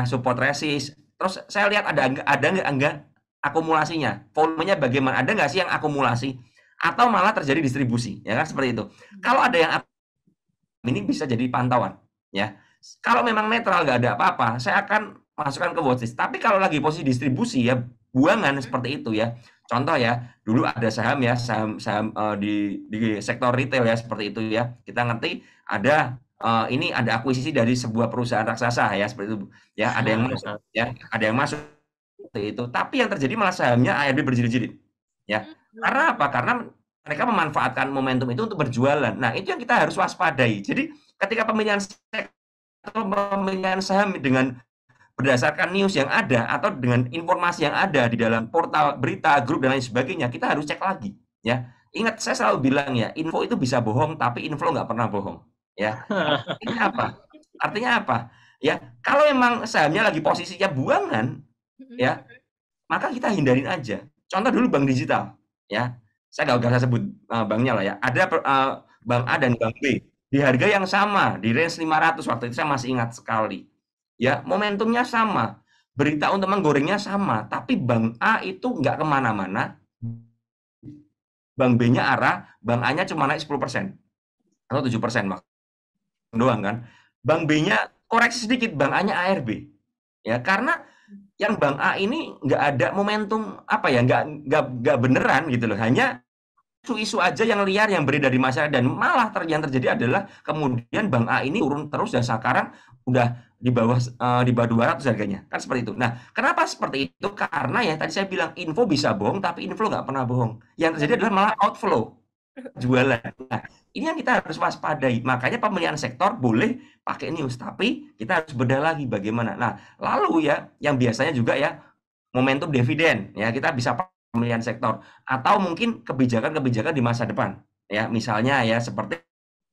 [SPEAKER 2] support resist. Terus saya lihat ada nggak akumulasinya, volumenya bagaimana, ada nggak sih yang akumulasi atau malah terjadi distribusi, ya kan seperti itu. Kalau ada yang ini bisa jadi pantauan ya. Kalau memang netral nggak ada apa-apa, saya akan masukkan ke watchlist. Tapi kalau lagi posisi distribusi ya, buangan seperti itu ya. Contoh ya, dulu ada saham di sektor retail ya seperti itu ya. Kita ngerti ada ini ada akuisisi dari sebuah perusahaan raksasa ya seperti itu ya. Ada yang masuk ya, ada yang masuk seperti itu. Tapi yang terjadi malah sahamnya ARB berjilid-jilid ya. Karena apa? Karena mereka memanfaatkan momentum itu untuk berjualan. Nah, itu yang kita harus waspadai. Jadi, ketika pemilihan saham dengan berdasarkan news yang ada atau dengan informasi yang ada di dalam portal berita, grup dan lain sebagainya, kita harus cek lagi, ya. Ingat, saya selalu bilang ya, info itu bisa bohong, tapi inflow nggak pernah bohong, ya. Artinya apa? Ya, kalau memang sahamnya lagi posisinya buangan, ya, maka kita hindarin aja. Contoh dulu bank digital, ya. Saya nggak usah sebut banknya lah ya. Ada bank A dan bank B di harga yang sama, di range 500 waktu itu saya masih ingat sekali. Ya, momentumnya sama, berita untuk menggorengnya sama, tapi bank A itu nggak kemana-mana, bank B-nya arah, bank A-nya cuma naik 10% atau 7% doang kan. Bank B-nya koreksi sedikit, bank A-nya ARB. Ya, karena yang bank A ini nggak ada momentum apa ya, nggak beneran gitu loh, hanya isu-isu aja yang liar yang beredar di masyarakat, dan malah yang terjadi adalah kemudian bank A ini turun terus dan sekarang udah di bawah 200 harganya kan seperti itu. Nah, kenapa seperti itu? Karena ya tadi saya bilang info bisa bohong tapi inflow nggak pernah bohong. Yang terjadi adalah malah outflow jualan. Nah, ini yang kita harus waspadai. Makanya pemilihan sektor boleh pakai news, tapi kita harus bedah lagi bagaimana. Nah, lalu ya yang biasanya juga ya momentum dividen ya, kita bisa pemilihan sektor atau mungkin kebijakan-kebijakan di masa depan ya, misalnya ya seperti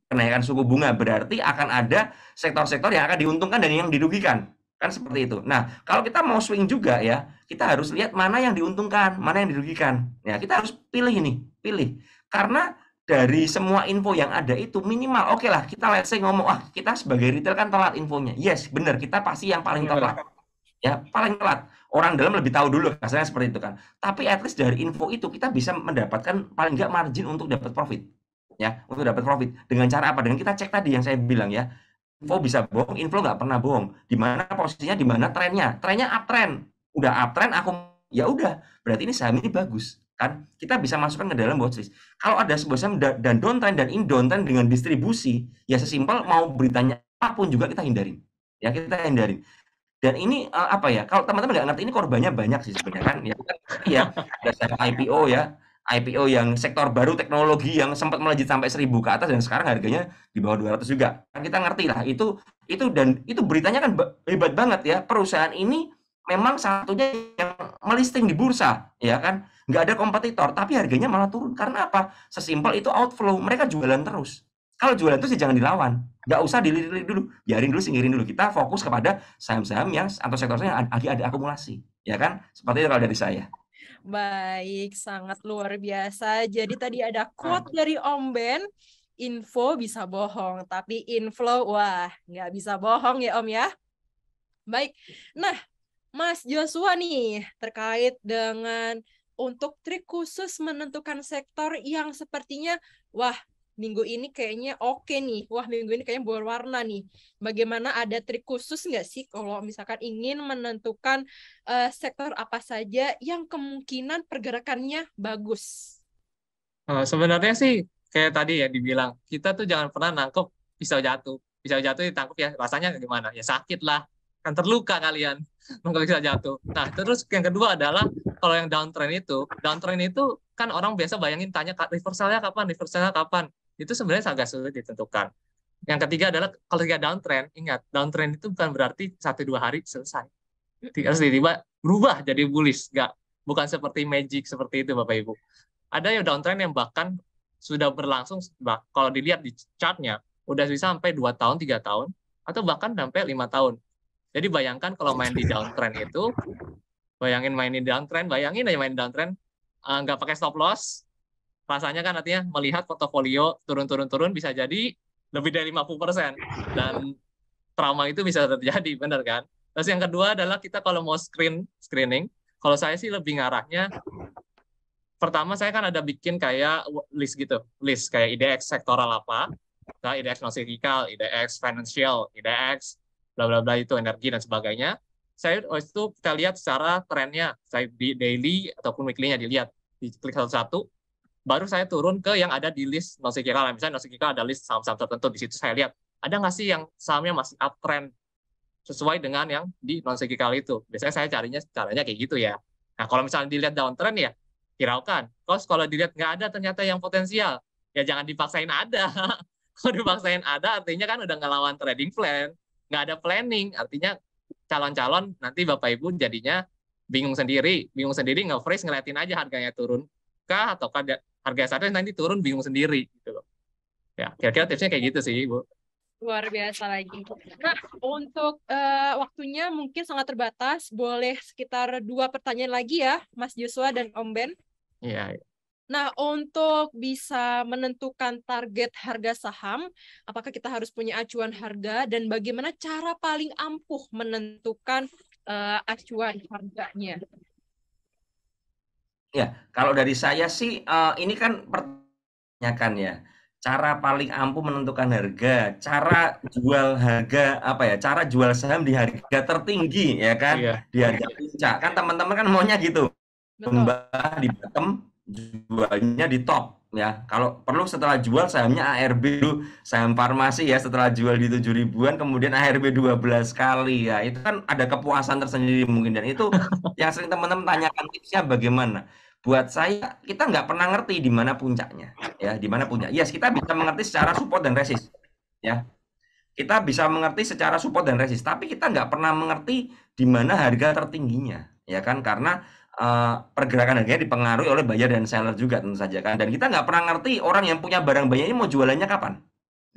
[SPEAKER 2] kenaikan suku bunga, berarti akan ada sektor-sektor yang akan diuntungkan dan yang dirugikan Kan seperti itu. Nah, kalau kita mau swing juga ya, kita harus lihat mana yang diuntungkan, mana yang dirugikan. Ya, kita harus pilih ini, pilih. Karena dari semua info yang ada itu minimal, oke lah, kita let's say ngomong, kita sebagai retail kan telat infonya. Yes, benar, kita pasti yang paling telat. Ya, paling telat. Orang dalam lebih tahu dulu, kasarnya seperti itu kan. Tapi at least dari info itu kita bisa mendapatkan paling nggak margin untuk dapat profit. Ya, untuk dapat profit. Dengan cara apa? Dengan kita cek tadi yang saya bilang ya. Info bisa bohong, info nggak pernah bohong. Di mana posisinya, di mana trennya. Trennya uptrend. Udah uptrend, ya udah. Berarti ini saham ini bagus. Kan kita bisa masukkan ke dalam watchlist. Kalau ada sebuah saham dan downtrend dan in downtrend dengan distribusi, ya sesimpel mau beritanya apapun juga kita hindarin. Ya kita hindarin. Dan ini apa ya? Kalau teman-teman nggak ngerti ini korbannya banyak sih sebenarnya kan. Ya ada saham IPO ya. IPO yang sektor baru teknologi yang sempat melejit sampai 1.000 ke atas dan sekarang harganya di bawah 200 juga. Kan kita ngerti lah itu dan itu beritanya kan hebat banget ya. Perusahaan ini memang satunya yang melisting di bursa, ya kan? Nggak ada kompetitor, tapi harganya malah turun. Karena apa? Sesimpel itu outflow. Mereka jualan terus. Kalau jualan terus ya jangan dilawan. Nggak usah dilirik dulu. Biarin dulu, singkirin dulu. Kita fokus kepada saham-saham yang atau sektor-sektor yang lagi ada akumulasi. Ya kan? Seperti itu kalau dari saya.
[SPEAKER 1] Baik, sangat luar biasa. Jadi tadi ada quote dari Om Ben, info bisa bohong, tapi inflow, wah, nggak bisa bohong ya Om ya. Baik, nah Mas Joshua nih, terkait dengan untuk trik khusus menentukan sektor yang sepertinya, wah, minggu ini kayaknya oke nih. Wah, minggu ini kayaknya berwarna nih. Bagaimana, ada trik khusus nggak sih kalau misalkan ingin menentukan sektor apa saja yang kemungkinan pergerakannya bagus?
[SPEAKER 3] Sebenarnya sih kayak tadi ya dibilang, kita tuh jangan pernah nangkep pisau jatuh. Pisau jatuh ditangkap ya rasanya gimana? Ya sakit lah. Kan terluka kalian nangkep pisau jatuh. Nah, terus yang kedua adalah kalau yang downtrend itu kan orang biasa bayangin tanya reversalnya kapan? Itu sebenarnya agak sulit ditentukan. Yang ketiga adalah kalau tiga downtrend, ingat, downtrend itu bukan berarti 1-2 hari selesai. Tiba-tiba berubah jadi bullish, bukan seperti magic seperti itu Bapak Ibu. Ada yang downtrend yang bahkan sudah berlangsung, kalau dilihat di chartnya, udah bisa sampai 2 tahun, 3 tahun, atau bahkan sampai 5 tahun. Jadi bayangkan kalau main di downtrend itu, bayangin aja main downtrend, nggak pakai stop loss, rasanya kan artinya melihat portofolio turun bisa jadi lebih dari 50%. Dan trauma itu bisa terjadi, benar kan? Terus yang kedua adalah kita kalau mau screening, kalau saya sih lebih ngarahnya, pertama saya kan ada bikin kayak list kayak IDX sektoral apa, nah, IDX non cyclical, IDX financial, IDX bla bla bla itu energi dan sebagainya. Saya itu kita lihat secara trennya, saya di daily ataupun weekly-nya dilihat, diklik satu-satu, baru saya turun ke yang ada di list non cyclical. Misalnya non cyclical ada list saham-saham tertentu, di situ saya lihat ada nggak sih yang sahamnya masih uptrend sesuai dengan yang di non cyclical itu. Biasanya saya caranya kayak gitu ya. Nah, kalau misalnya dilihat downtrend ya hiraukan. Kalau dilihat nggak ada ternyata yang potensial, ya jangan dipaksain ada. Kalau dipaksain ada artinya kan udah ngelawan trading plan, nggak ada planning, artinya calon-calon nanti Bapak Ibu jadinya bingung sendiri nge-freeze ngeliatin aja harganya turun kah atau harga saatnya nanti turun bingung sendiri gitu loh. Ya, kira-kira tipsnya kayak gitu sih, Bu.
[SPEAKER 1] Luar biasa lagi. Nah, untuk waktunya mungkin sangat terbatas. Boleh sekitar 2 pertanyaan lagi ya, Mas Joshua dan Om Ben.
[SPEAKER 3] Iya.
[SPEAKER 1] Nah, untuk bisa menentukan target harga saham, apakah kita harus punya acuan harga dan bagaimana cara paling ampuh menentukan acuan harganya?
[SPEAKER 2] Ya, kalau dari saya sih ini kan pertanyaan ya. Cara paling ampuh menentukan harga, cara jual harga apa ya? Cara jual saham di harga tertinggi ya kan?
[SPEAKER 3] Iya.
[SPEAKER 2] Di harga puncak. Kan teman-teman kan maunya gitu. Mbak di bottom, jualnya di top ya. Kalau perlu setelah jual sahamnya ARB dulu, saham farmasi ya, setelah jual di 7.000-an kemudian ARB 12 kali ya. Itu kan ada kepuasan tersendiri mungkin, dan itu yang sering teman-teman tanyakan tipsnya bagaimana. Buat saya, kita nggak pernah ngerti di mana puncaknya ya, di mana puncak. Yes, kita bisa mengerti secara support dan resist ya. Kita bisa mengerti secara support dan resist, tapi kita nggak pernah mengerti di mana harga tertingginya ya kan, karena pergerakan harganya dipengaruhi oleh buyer dan seller juga tentu saja kan, dan kita nggak pernah ngerti orang yang punya barang banyak ini mau jualannya kapan,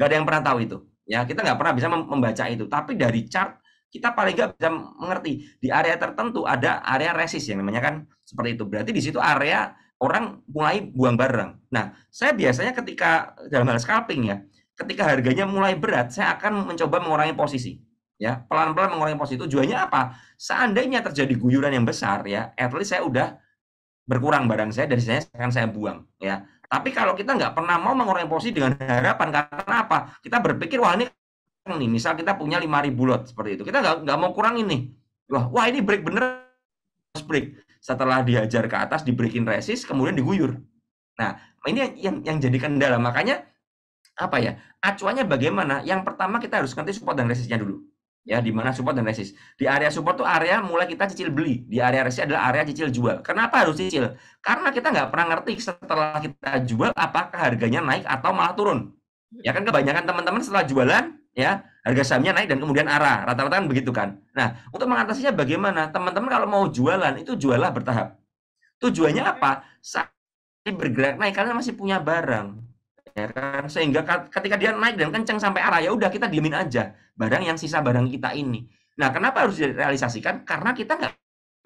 [SPEAKER 2] nggak ada yang pernah tahu itu ya, kita nggak pernah bisa membaca itu. Tapi dari chart kita paling nggak bisa mengerti di area tertentu ada area resist yang namanya kan seperti itu. Berarti di situ area orang mulai buang barang. Nah, saya biasanya ketika dalam hal scalping ya, ketika harganya mulai berat, saya akan mencoba mengurangi posisi. Ya, pelan-pelan mengurangi posisi. Tujuannya apa? Seandainya terjadi guyuran yang besar ya, at least saya udah berkurang barang saya dari saya akan saya buang ya. Tapi kalau kita nggak pernah mau mengurangi posisi dengan harapan, karena apa? Kita berpikir wah ini nih, misal kita punya 5.000 lot seperti itu, kita nggak mau kurangin nih. Wah ini break bener, harus break. Setelah dihajar ke atas, dibreakin resist, kemudian diguyur. Nah ini yang jadi kendala. Makanya apa ya? Acuannya bagaimana? Yang pertama kita harus ngerti support dan resistnya dulu. Ya, di mana support dan resist. Di area support tuh area mulai kita cicil beli. Di area resist adalah area cicil jual. Kenapa harus cicil? Karena kita nggak pernah ngerti setelah kita jual apakah harganya naik atau malah turun. Ya kan kebanyakan teman-teman setelah jualan ya harga sahamnya naik dan kemudian arah. Rata-rata kan begitu kan. Nah, untuk mengatasinya bagaimana? Teman-teman kalau mau jualan itu jualah bertahap. Tujuannya apa? Saat bergerak naik karena masih punya barang. Ya kan, sehingga ketika dia naik dan kencang sampai arah, ya udah kita diemin aja barang yang sisa barang kita ini. Nah, kenapa harus direalisasikan? Karena kita nggak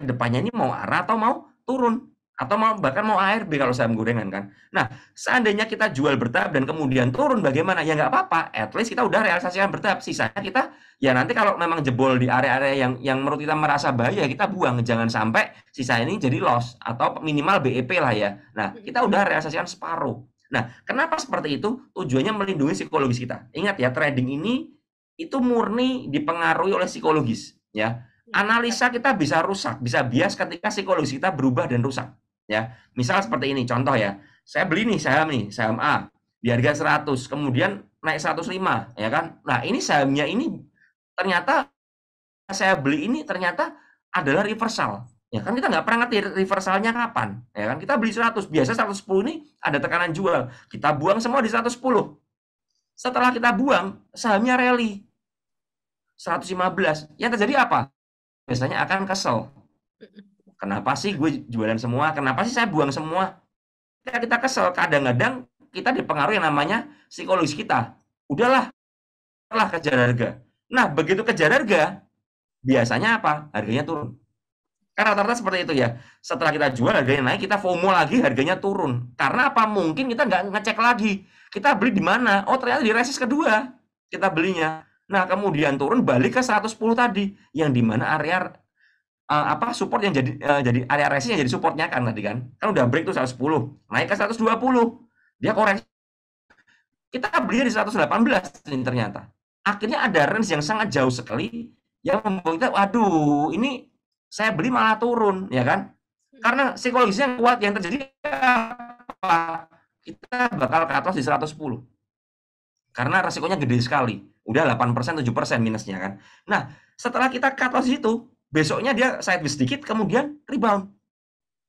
[SPEAKER 2] depannya ini mau arah atau mau turun atau mau bahkan mau ARB kalau saham gorengan kan. Nah, seandainya kita jual bertahap dan kemudian turun bagaimana? Ya nggak apa-apa, at least kita udah realisasikan bertahap. Sisanya kita ya nanti kalau memang jebol di area-area yang menurut kita merasa bahaya, kita buang. Jangan sampai sisa ini jadi loss atau minimal BEP lah ya. Nah, kita udah realisasikan separuh. Nah, kenapa seperti itu? Tujuannya melindungi psikologis kita. Ingat ya, trading ini itu murni dipengaruhi oleh psikologis. Ya, analisa kita bisa rusak, bisa bias ketika psikologis kita berubah dan rusak. Ya, misal seperti ini, contoh ya, saya beli nih, saham A di harga 100, kemudian naik 105, ya kan? Nah, ini sahamnya ini ternyata saya beli ini ternyata adalah reversal. Ya kan kita nggak pernah ngerti reversalnya kapan. Ya kan kita beli 100, biasa 110 ini ada tekanan jual. Kita buang semua di 110. Setelah kita buang, sahamnya rally 115. Yang terjadi apa? Biasanya akan kesel. Kenapa sih gue jualan semua? Kenapa sih saya buang semua? Kita kesel. Kadang-kadang kita dipengaruhi yang namanya psikologis kita. Udahlah kejar harga. Nah, begitu kejar harga, biasanya apa? Harganya turun. Karena rata-rata seperti itu ya. Setelah kita jual harganya naik, kita FOMO lagi harganya turun. Karena apa? Mungkin kita nggak ngecek lagi. Kita beli di mana? Oh ternyata di resist kedua kita belinya. Nah kemudian turun balik ke 110 tadi. Yang di mana area support yang jadi area resist yang jadi supportnya kan tadi kan. Kan udah break tuh 110. Naik ke 120. Dia koreksi. Kita beli di 118 ini ternyata. Akhirnya ada range yang sangat jauh sekali. Yang membuat kita, waduh ini saya beli malah turun, ya kan? Karena psikologisnya kuat, yang terjadi apa? Kita bakal cut loss di 110. Karena resikonya gede sekali. Udah 8%, 7% minusnya kan. Nah, setelah kita cut loss itu, besoknya dia sideways sedikit, kemudian rebound.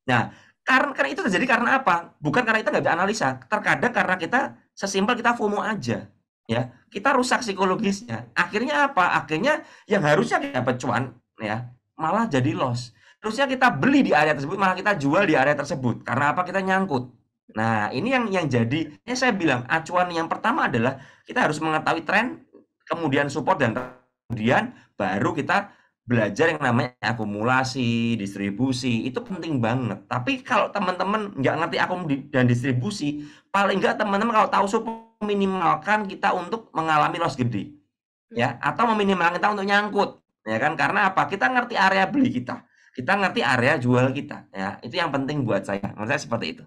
[SPEAKER 2] Nah, karena itu terjadi karena apa? Bukan karena kita nggak bisa analisa. Terkadang karena kita sesimpel kita FOMO aja. Ya, kita rusak psikologisnya. Akhirnya apa? Akhirnya yang harusnya kita dapat cuan, ya, malah jadi loss. Terusnya kita beli di area tersebut, malah kita jual di area tersebut. Karena apa? Kita nyangkut. Nah, ini yang jadi, saya bilang, acuan yang pertama adalah kita harus mengetahui tren, kemudian support, dan kemudian baru kita belajar yang namanya akumulasi, distribusi. Itu penting banget. Tapi kalau teman-teman nggak ngerti akumulasi dan distribusi, paling nggak teman-teman kalau tahu support, minimalkan kita untuk mengalami loss gede. Ya, atau meminimalkan kita untuk nyangkut. Ya kan, karena apa? Kita ngerti area beli kita ngerti area jual kita, ya itu yang penting buat saya. Menurut saya seperti itu.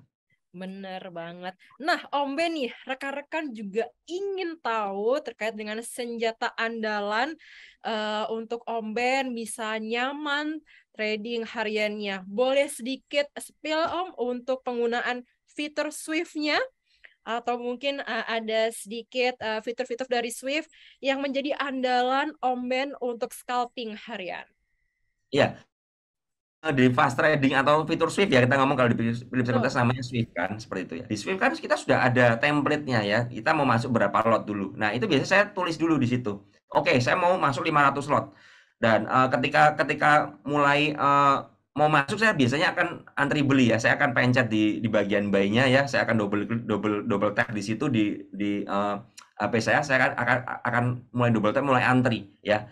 [SPEAKER 1] Bener banget. Nah, Om Ben nih, rekan-rekan juga ingin tahu terkait dengan senjata andalan untuk Om Ben bisa nyaman trading hariannya. Boleh sedikit spill Om untuk penggunaan fitur Swift-nya? Atau mungkin ada sedikit fitur-fitur dari Swift yang menjadi andalan Om Ben untuk scalping harian.
[SPEAKER 2] Iya. Di fast trading atau fitur Swift ya, kita ngomong kalau di Philip Securities namanya Swift kan, seperti itu ya. Di Swift kan kita sudah ada template-nya ya. Kita mau masuk berapa lot dulu. Nah, itu biasanya saya tulis dulu di situ. Oke, saya mau masuk 500 lot. Dan ketika mulai mau masuk, saya biasanya akan antri beli ya. Saya akan pencet di bagian buy-nya ya. Saya akan double tap di situ di HP saya akan mulai double tap, mulai antri ya.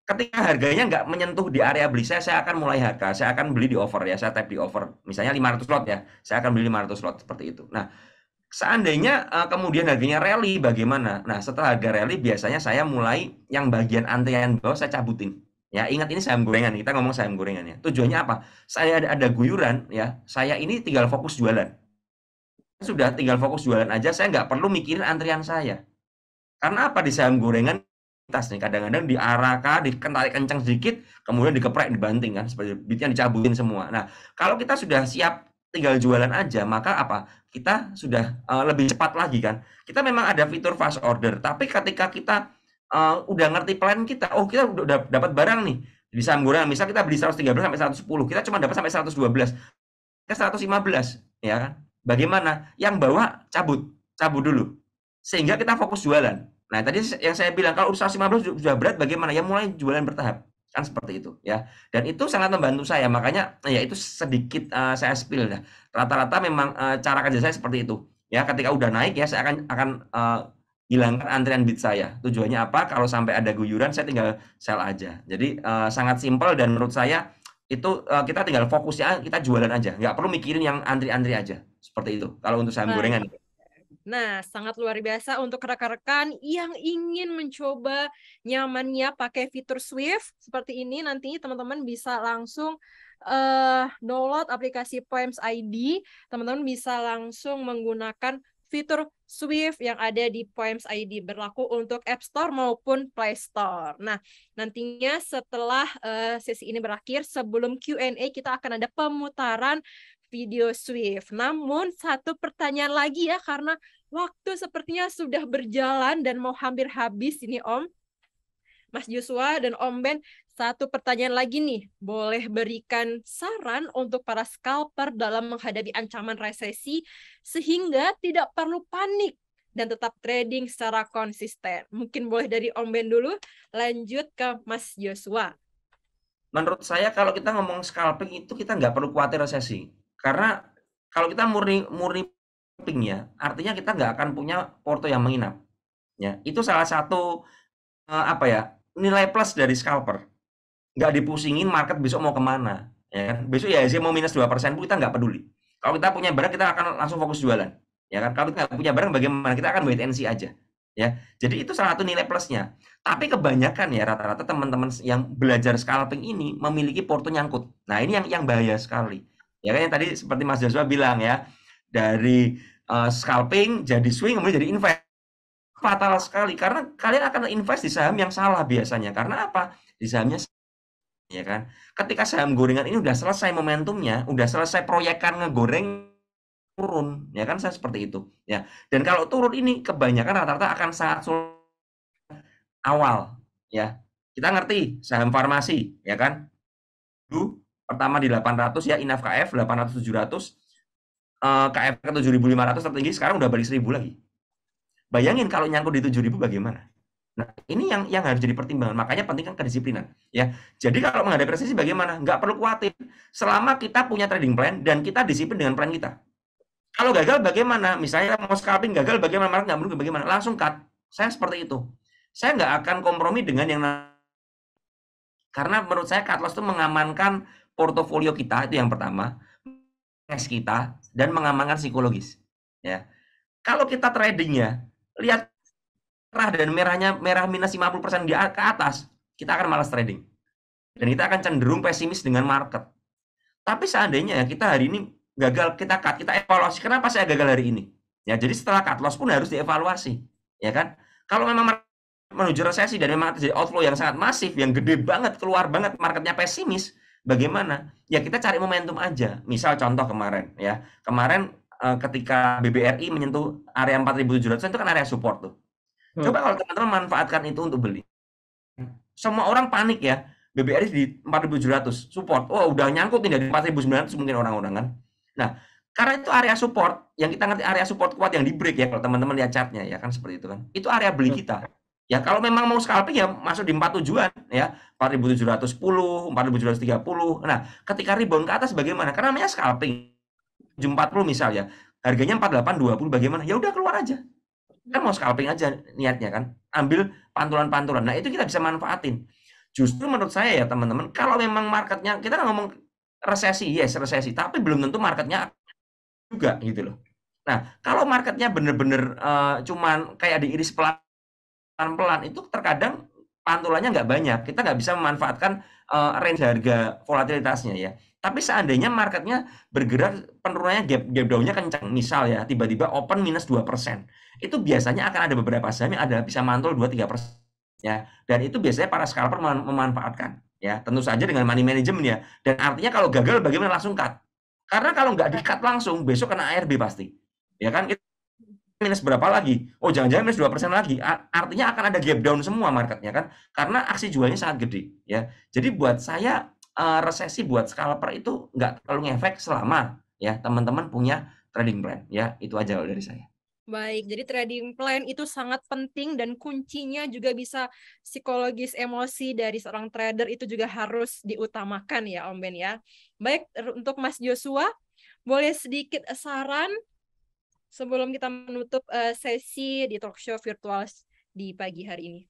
[SPEAKER 2] ketika harganya nggak menyentuh di area beli saya akan mulai harga, saya akan beli di over ya, saya tap di over, misalnya 500 lot ya, saya akan beli 500 lot seperti itu. Nah, seandainya kemudian harganya rally bagaimana? Nah, setelah harga rally biasanya saya mulai yang bagian antrian bawah saya cabutin. Ya, ingat ini saham gorengan, kita ngomong saham gorengan ya. Tujuannya apa? Saya ada guyuran ya, saya ini tinggal fokus jualan. Sudah tinggal fokus jualan aja, saya nggak perlu mikirin antrian saya. Karena apa di saham gorengan tas nih kadang-kadang diarahkan, ditarik kencang sedikit, kemudian dikeprek, dibanting kan, seperti bitnya dicabutin semua. Nah, kalau kita sudah siap tinggal jualan aja, maka apa? Kita sudah lebih cepat lagi kan. Kita memang ada fitur fast order, tapi ketika kita udah ngerti plan kita, oh kita udah dapat barang nih di saham gorengan, misal kita beli 113 sampai 110, kita cuma dapat sampai 112, ke 115, ya kan? Bagaimana? Yang bawah cabut dulu, sehingga kita fokus jualan. Nah, tadi yang saya bilang kalau urusan 15 sudah berat bagaimana? Ya mulai jualan bertahap. Kan seperti itu ya. Dan itu sangat membantu saya. Makanya ya itu sedikit saya spill ya. Rata-rata memang cara kerja saya seperti itu. Ya, ketika udah naik ya saya akan hilangkan antrian bid saya. Tujuannya apa? Kalau sampai ada guyuran saya tinggal sell aja. Jadi sangat simpel dan menurut saya itu kita tinggal fokusnya kita jualan aja. Nggak perlu mikirin yang antri-antri aja. Seperti itu. Kalau untuk saham gorengan.
[SPEAKER 1] Nah, sangat luar biasa untuk rekan-rekan yang ingin mencoba nyamannya pakai fitur Swift seperti ini. Nantinya teman-teman bisa langsung download aplikasi Poems ID. Teman-teman bisa langsung menggunakan fitur Swift yang ada di Poems ID, berlaku untuk App Store maupun Play Store. Nah, nantinya setelah sesi ini berakhir, sebelum Q&A kita akan ada pemutaran video Swift. Namun satu pertanyaan lagi ya, karena waktu sepertinya sudah berjalan dan mau hampir habis ini Om. Mas Joshua dan Om Ben, satu pertanyaan lagi nih. Boleh berikan saran untuk para scalper dalam menghadapi ancaman resesi sehingga tidak perlu panik dan tetap trading secara konsisten. Mungkin boleh dari Om Ben dulu, lanjut ke Mas Joshua.
[SPEAKER 2] Menurut saya kalau kita ngomong scalping itu kita nggak perlu khawatir resesi. Karena kalau kita murni scalping-nya, artinya kita nggak akan punya porto yang menginap. Ya, itu salah satu nilai plus dari scalper. Nggak dipusingin market besok mau kemana. Ya kan? Besok ya IHSG mau minus 2% pun kita nggak peduli. Kalau kita punya barang kita akan langsung fokus jualan. Ya kan? Kalau kita nggak punya barang bagaimana? Kita akan wait and see aja. Ya, jadi itu salah satu nilai plusnya. Tapi kebanyakan ya rata-rata teman-teman yang belajar scalping ini memiliki porto nyangkut. Nah ini yang bahaya sekali. Ya kan yang tadi seperti Mas Joshua bilang ya, dari scalping jadi swing kemudian jadi invest. Fatal sekali karena kalian akan invest di saham yang salah biasanya. Karena apa? Di sahamnya ya kan. Ketika saham gorengan ini udah selesai momentumnya, udah selesai proyekan ngegoreng turun, ya kan saya seperti itu. Ya. Dan kalau turun ini kebanyakan rata-rata akan sangat sulit awal, ya. Kita ngerti saham farmasi, ya kan? Dulu pertama di 800 ya, INAF KF 800 700, KF ke 7.500 tertinggi, sekarang udah balik 1.000 lagi. Bayangin kalau nyangkut di 7.000 bagaimana? Nah, ini yang harus jadi pertimbangan. Makanya penting kan kedisiplinan, ya. Jadi kalau menghadapi resesi bagaimana? Nggak perlu khawatir. Selama kita punya trading plan dan kita disiplin dengan plan kita. Kalau gagal bagaimana? Misalnya mau scalping gagal bagaimana? Market nggak menunggu bagaimana? Langsung cut. Saya seperti itu. Saya nggak akan kompromi dengan yang karena menurut saya cut loss itu mengamankan portofolio kita, itu yang pertama, cash kita, dan mengamankan psikologis. Ya, kalau kita tradingnya lihat merah dan merah minus 50% ke atas, kita akan malas trading dan kita akan cenderung pesimis dengan market. Tapi seandainya kita hari ini gagal, kita cut, kita evaluasi kenapa saya gagal hari ini. Ya, jadi setelah cut loss pun harus dievaluasi, ya kan? Kalau memang menuju resesi dan memang terjadi outflow yang sangat masif, yang gede banget, keluar banget, marketnya pesimis, bagaimana? Ya kita cari momentum aja. Misal contoh kemarin, ya kemarin ketika BBRI menyentuh area 4.700 itu kan area support tuh. Coba kalau teman-teman manfaatkan itu untuk beli. Semua orang panik ya, BBRI di 4.700 support. Oh udah nyangkut nih dari 4.900 mungkin orang-orang kan. Nah karena itu area support, yang kita ngerti area support kuat yang di break ya, kalau teman-teman lihat chartnya ya kan seperti itu kan. Itu area beli kita. Ya kalau memang mau scalping ya masuk di 4 tujuan ya, 4.710, 4.730. Nah, ketika rebound ke atas bagaimana? Karena namanya scalping. 740 misal ya. Harganya 4820 bagaimana? Ya udah keluar aja. Kan mau scalping aja niatnya kan. Ambil pantulan-pantulan. Nah, itu kita bisa manfaatin. Justru menurut saya ya teman-teman, kalau memang marketnya, kita ngomong resesi, yes resesi, tapi belum tentu marketnya juga gitu loh. Nah, kalau marketnya bener-bener cuman kayak diiris pelan-pelan, itu terkadang pantulannya nggak banyak. Kita nggak bisa memanfaatkan range harga volatilitasnya ya. Tapi seandainya marketnya bergerak penurunannya gap down-nya kencang, misal ya tiba-tiba open minus 2%, itu biasanya akan ada beberapa saham yang ada bisa mantul 2-3%. Ya, dan itu biasanya para scalper memanfaatkan ya, tentu saja dengan money management ya. Dan artinya kalau gagal bagaimana, langsung cut. Karena kalau nggak di-cut langsung besok kena ARB pasti. Ya kan, itu minus berapa lagi? Oh, jangan-jangan minus 2% lagi. Artinya akan ada gap down semua marketnya kan, karena aksi jualnya sangat gede ya. Jadi buat saya resesi buat scalper itu nggak terlalu ngefek selama ya teman-teman punya trading plan ya. Itu aja dari saya.
[SPEAKER 1] Baik, jadi trading plan itu sangat penting dan kuncinya juga bisa psikologis emosi dari seorang trader itu juga harus diutamakan ya Om Ben ya. Baik, untuk Mas Joshua, boleh sedikit saran sebelum kita menutup sesi di talk show virtual di pagi hari ini.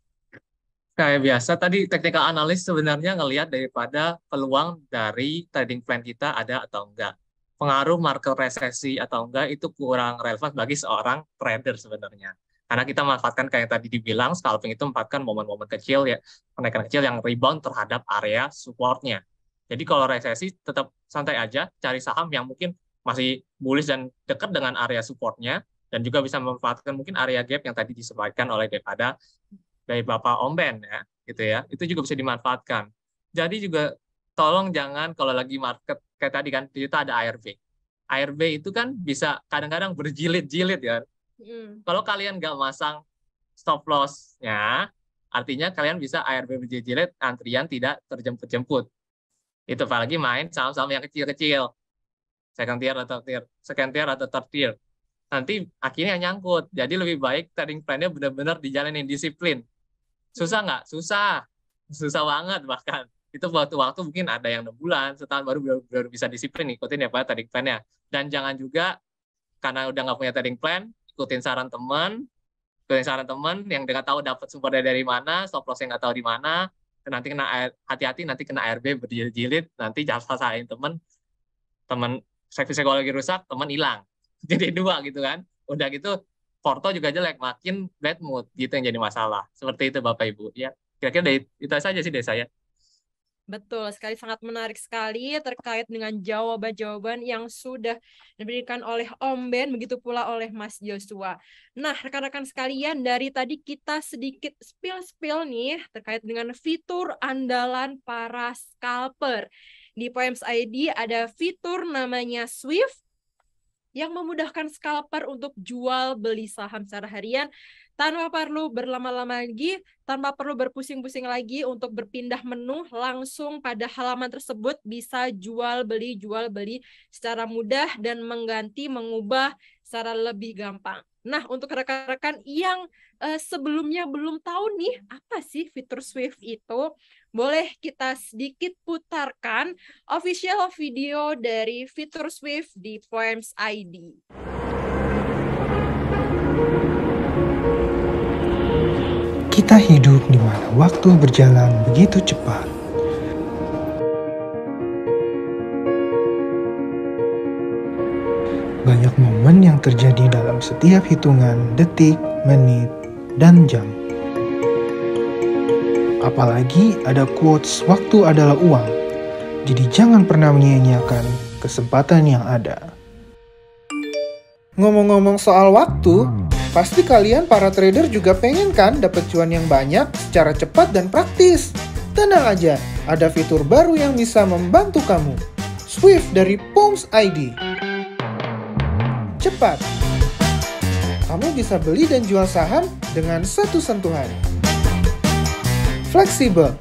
[SPEAKER 3] Kayak biasa tadi technical analyst sebenarnya ngelihat daripada peluang dari trading plan kita ada atau enggak. Pengaruh market resesi atau enggak itu kurang relevan bagi seorang trader sebenarnya. Karena kita manfaatkan kayak tadi dibilang, scalping itu manfaatkan momen-momen kecil ya, kenaikan kecil yang rebound terhadap area supportnya. Jadi kalau resesi tetap santai aja, cari saham yang mungkin masih bullish dan dekat dengan area supportnya, dan juga bisa memanfaatkan mungkin area gap yang tadi disampaikan oleh dari Bapak Om Ben ya, gitu ya. Itu juga bisa dimanfaatkan. Jadi juga tolong jangan kalau lagi market kayak tadi kan kita ada ARB. ARB itu kan bisa kadang-kadang berjilid-jilid ya. Kalau kalian nggak masang stop loss-nya, artinya kalian bisa ARB berjilid-jilid, antrian tidak terjemput-jemput. Itu apalagi main saham-saham yang kecil-kecil. Second tier atau third tier. Nanti akhirnya nyangkut. Jadi lebih baik trading plan-nya benar-benar dijalanin disiplin. Susah nggak? Susah banget bahkan. Itu waktu mungkin ada yang 6 bulan, setahun baru bisa disiplin ikutin ya Pak trading plan-nya. Dan jangan juga karena udah nggak punya trading plan, ikutin saran teman yang nggak tahu dapat sumbernya dari mana, stop loss yang nggak tahu di mana, dan nanti kena hati-hati nanti kena ARB berjilid-jilid, nanti jangan salahin teman psikologi rusak, teman hilang. Jadi 2 gitu kan. Udah gitu porto juga jelek, makin bad mood gitu yang jadi masalah. Seperti itu Bapak Ibu ya. Kira-kira itu saja sih dari saya.
[SPEAKER 1] Betul sekali, sangat menarik sekali terkait dengan jawaban-jawaban yang sudah diberikan oleh Om Ben, begitu pula oleh Mas Joshua. Nah, rekan-rekan sekalian, dari tadi kita sedikit spill nih terkait dengan fitur andalan para scalper. Di Poems ID ada fitur namanya Swift yang memudahkan scalper untuk jual beli saham secara harian tanpa perlu berlama-lama lagi, tanpa perlu berpusing-pusing lagi untuk berpindah menu, langsung pada halaman tersebut bisa jual beli secara mudah dan mengubah secara lebih gampang. Nah, untuk rekan-rekan yang sebelumnya belum tahu nih apa sih fitur Swift itu, boleh kita sedikit putarkan official video dari fitur Swift di Poems ID.
[SPEAKER 4] Kita hidup di mana waktu berjalan begitu cepat. Banyak momen yang terjadi dalam setiap hitungan detik, menit, dan jam. Apalagi ada quotes waktu adalah uang. Jadi jangan pernah menyia-nyiakan kesempatan yang ada. Ngomong-ngomong soal waktu, pasti kalian para trader juga pengen kan dapat cuan yang banyak secara cepat dan praktis. Tenang aja, ada fitur baru yang bisa membantu kamu. Swift dari Poems ID. Cepat. Kamu bisa beli dan jual saham dengan satu sentuhan. Fleksibel.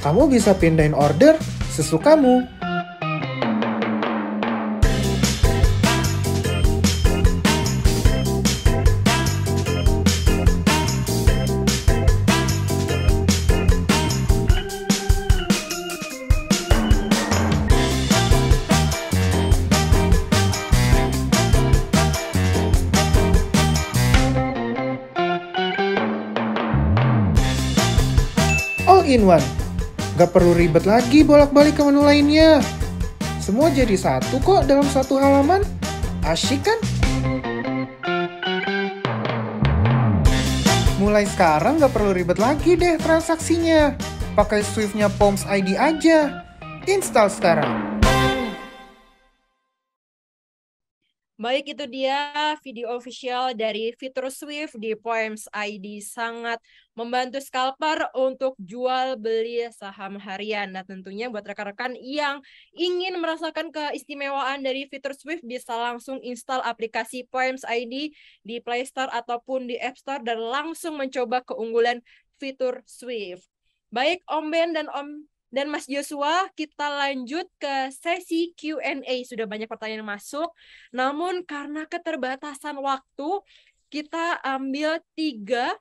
[SPEAKER 4] Kamu bisa pindahin order sesukamu. All in one. Gak perlu ribet lagi bolak-balik ke menu lainnya. Semua jadi satu kok dalam satu halaman. Asyik kan? Mulai sekarang gak perlu ribet lagi deh transaksinya. Pakai Swift-nya Poems ID aja. Install sekarang.
[SPEAKER 1] Baik, itu dia video official dari fitur Swift di Poems ID. Sangat membantu scalper untuk jual beli saham harian. Nah, tentunya buat rekan-rekan yang ingin merasakan keistimewaan dari fitur Swift bisa langsung install aplikasi Poems ID di Play Store ataupun di App Store dan langsung mencoba keunggulan fitur Swift. Baik, Om Ben dan Mas Joshua, kita lanjut ke sesi Q&A. Sudah banyak pertanyaan masuk, namun karena keterbatasan waktu, kita ambil 3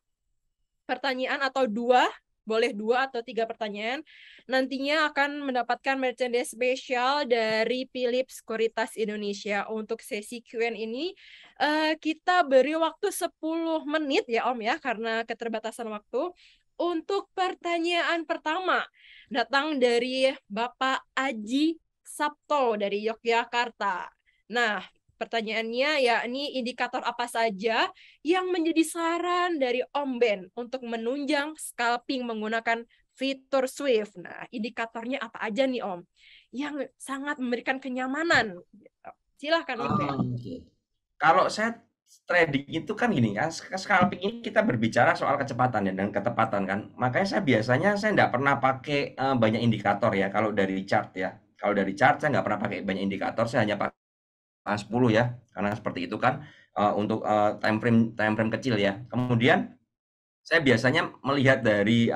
[SPEAKER 1] pertanyaan atau 2, boleh 2 atau 3 pertanyaan. Nantinya akan mendapatkan merchandise spesial dari Philips Sekuritas Indonesia. Untuk sesi Q&A ini, kita beri waktu 10 menit ya Om ya, karena keterbatasan waktu. Untuk pertanyaan pertama, datang dari Bapak Aji Sabto dari Yogyakarta. Nah, pertanyaannya yakni indikator apa saja yang menjadi saran dari Om Ben untuk menunjang scalping menggunakan fitur Swift. Nah, indikatornya apa aja nih Om? Yang sangat memberikan kenyamanan. Silahkan Om Ben.
[SPEAKER 2] Kalau saya trading itu kan gini kan, scalping ini kita berbicara soal kecepatan ya dan ketepatan kan. Makanya saya nggak pernah pakai banyak indikator ya kalau dari chart ya. Kalau dari chart saya nggak pernah pakai banyak indikator, saya hanya pakai 10 ya, karena seperti itu kan untuk time frame kecil ya. Kemudian saya biasanya melihat dari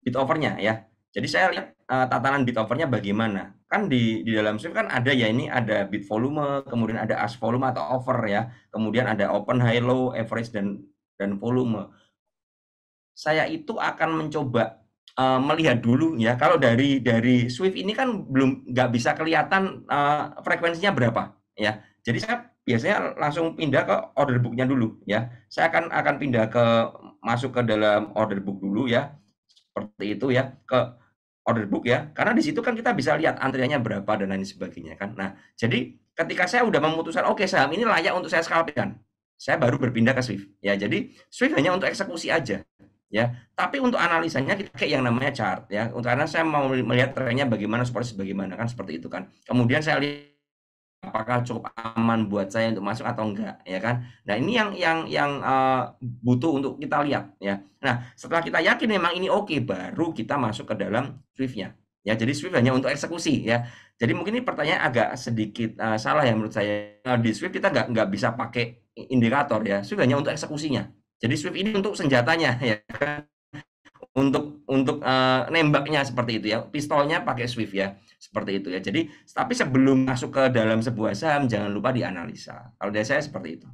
[SPEAKER 2] bid overnya ya. Jadi saya lihat tatanan bid overnya bagaimana. Kan di dalam Swift kan ada ya, ini ada bid volume, kemudian ada ask volume atau over ya. Kemudian ada open, high, low, average dan volume. Saya itu akan mencoba melihat dulu ya. Kalau dari Swift ini kan nggak bisa kelihatan frekuensinya berapa ya. Jadi saya biasanya langsung pindah ke order book-nya dulu ya. Saya akan pindah masuk ke dalam order book dulu ya. Seperti itu ya, ke order book ya. Karena di situ kan kita bisa lihat antriannya berapa dan lain sebagainya kan. Nah, jadi ketika saya udah memutuskan oke, saham ini layak untuk saya scalping kan, saya baru berpindah ke Swift ya. Jadi Swift hanya untuk eksekusi aja ya. Tapi untuk analisanya kita pakai yang namanya chart ya. Karena saya mau melihat trennya bagaimana, seperti bagaimana kan, seperti itu kan. Kemudian saya lihat apakah cukup aman buat saya untuk masuk atau enggak ya kan. Nah, ini yang butuh untuk kita lihat ya. Nah, setelah kita yakin memang ini oke, baru kita masuk ke dalam Swift-nya ya. Jadi Swift hanya untuk eksekusi ya. Jadi mungkin ini pertanyaan agak sedikit salah ya menurut saya. Di Swift kita nggak bisa pakai indikator ya. Swift hanya untuk eksekusinya. Jadi Swift ini untuk senjatanya ya kan? Untuk nembaknya seperti itu ya. Pistolnya pakai Swift ya. Seperti itu ya. Jadi tapi sebelum masuk ke dalam sebuah saham jangan lupa dianalisa. Kalau dari saya seperti itu.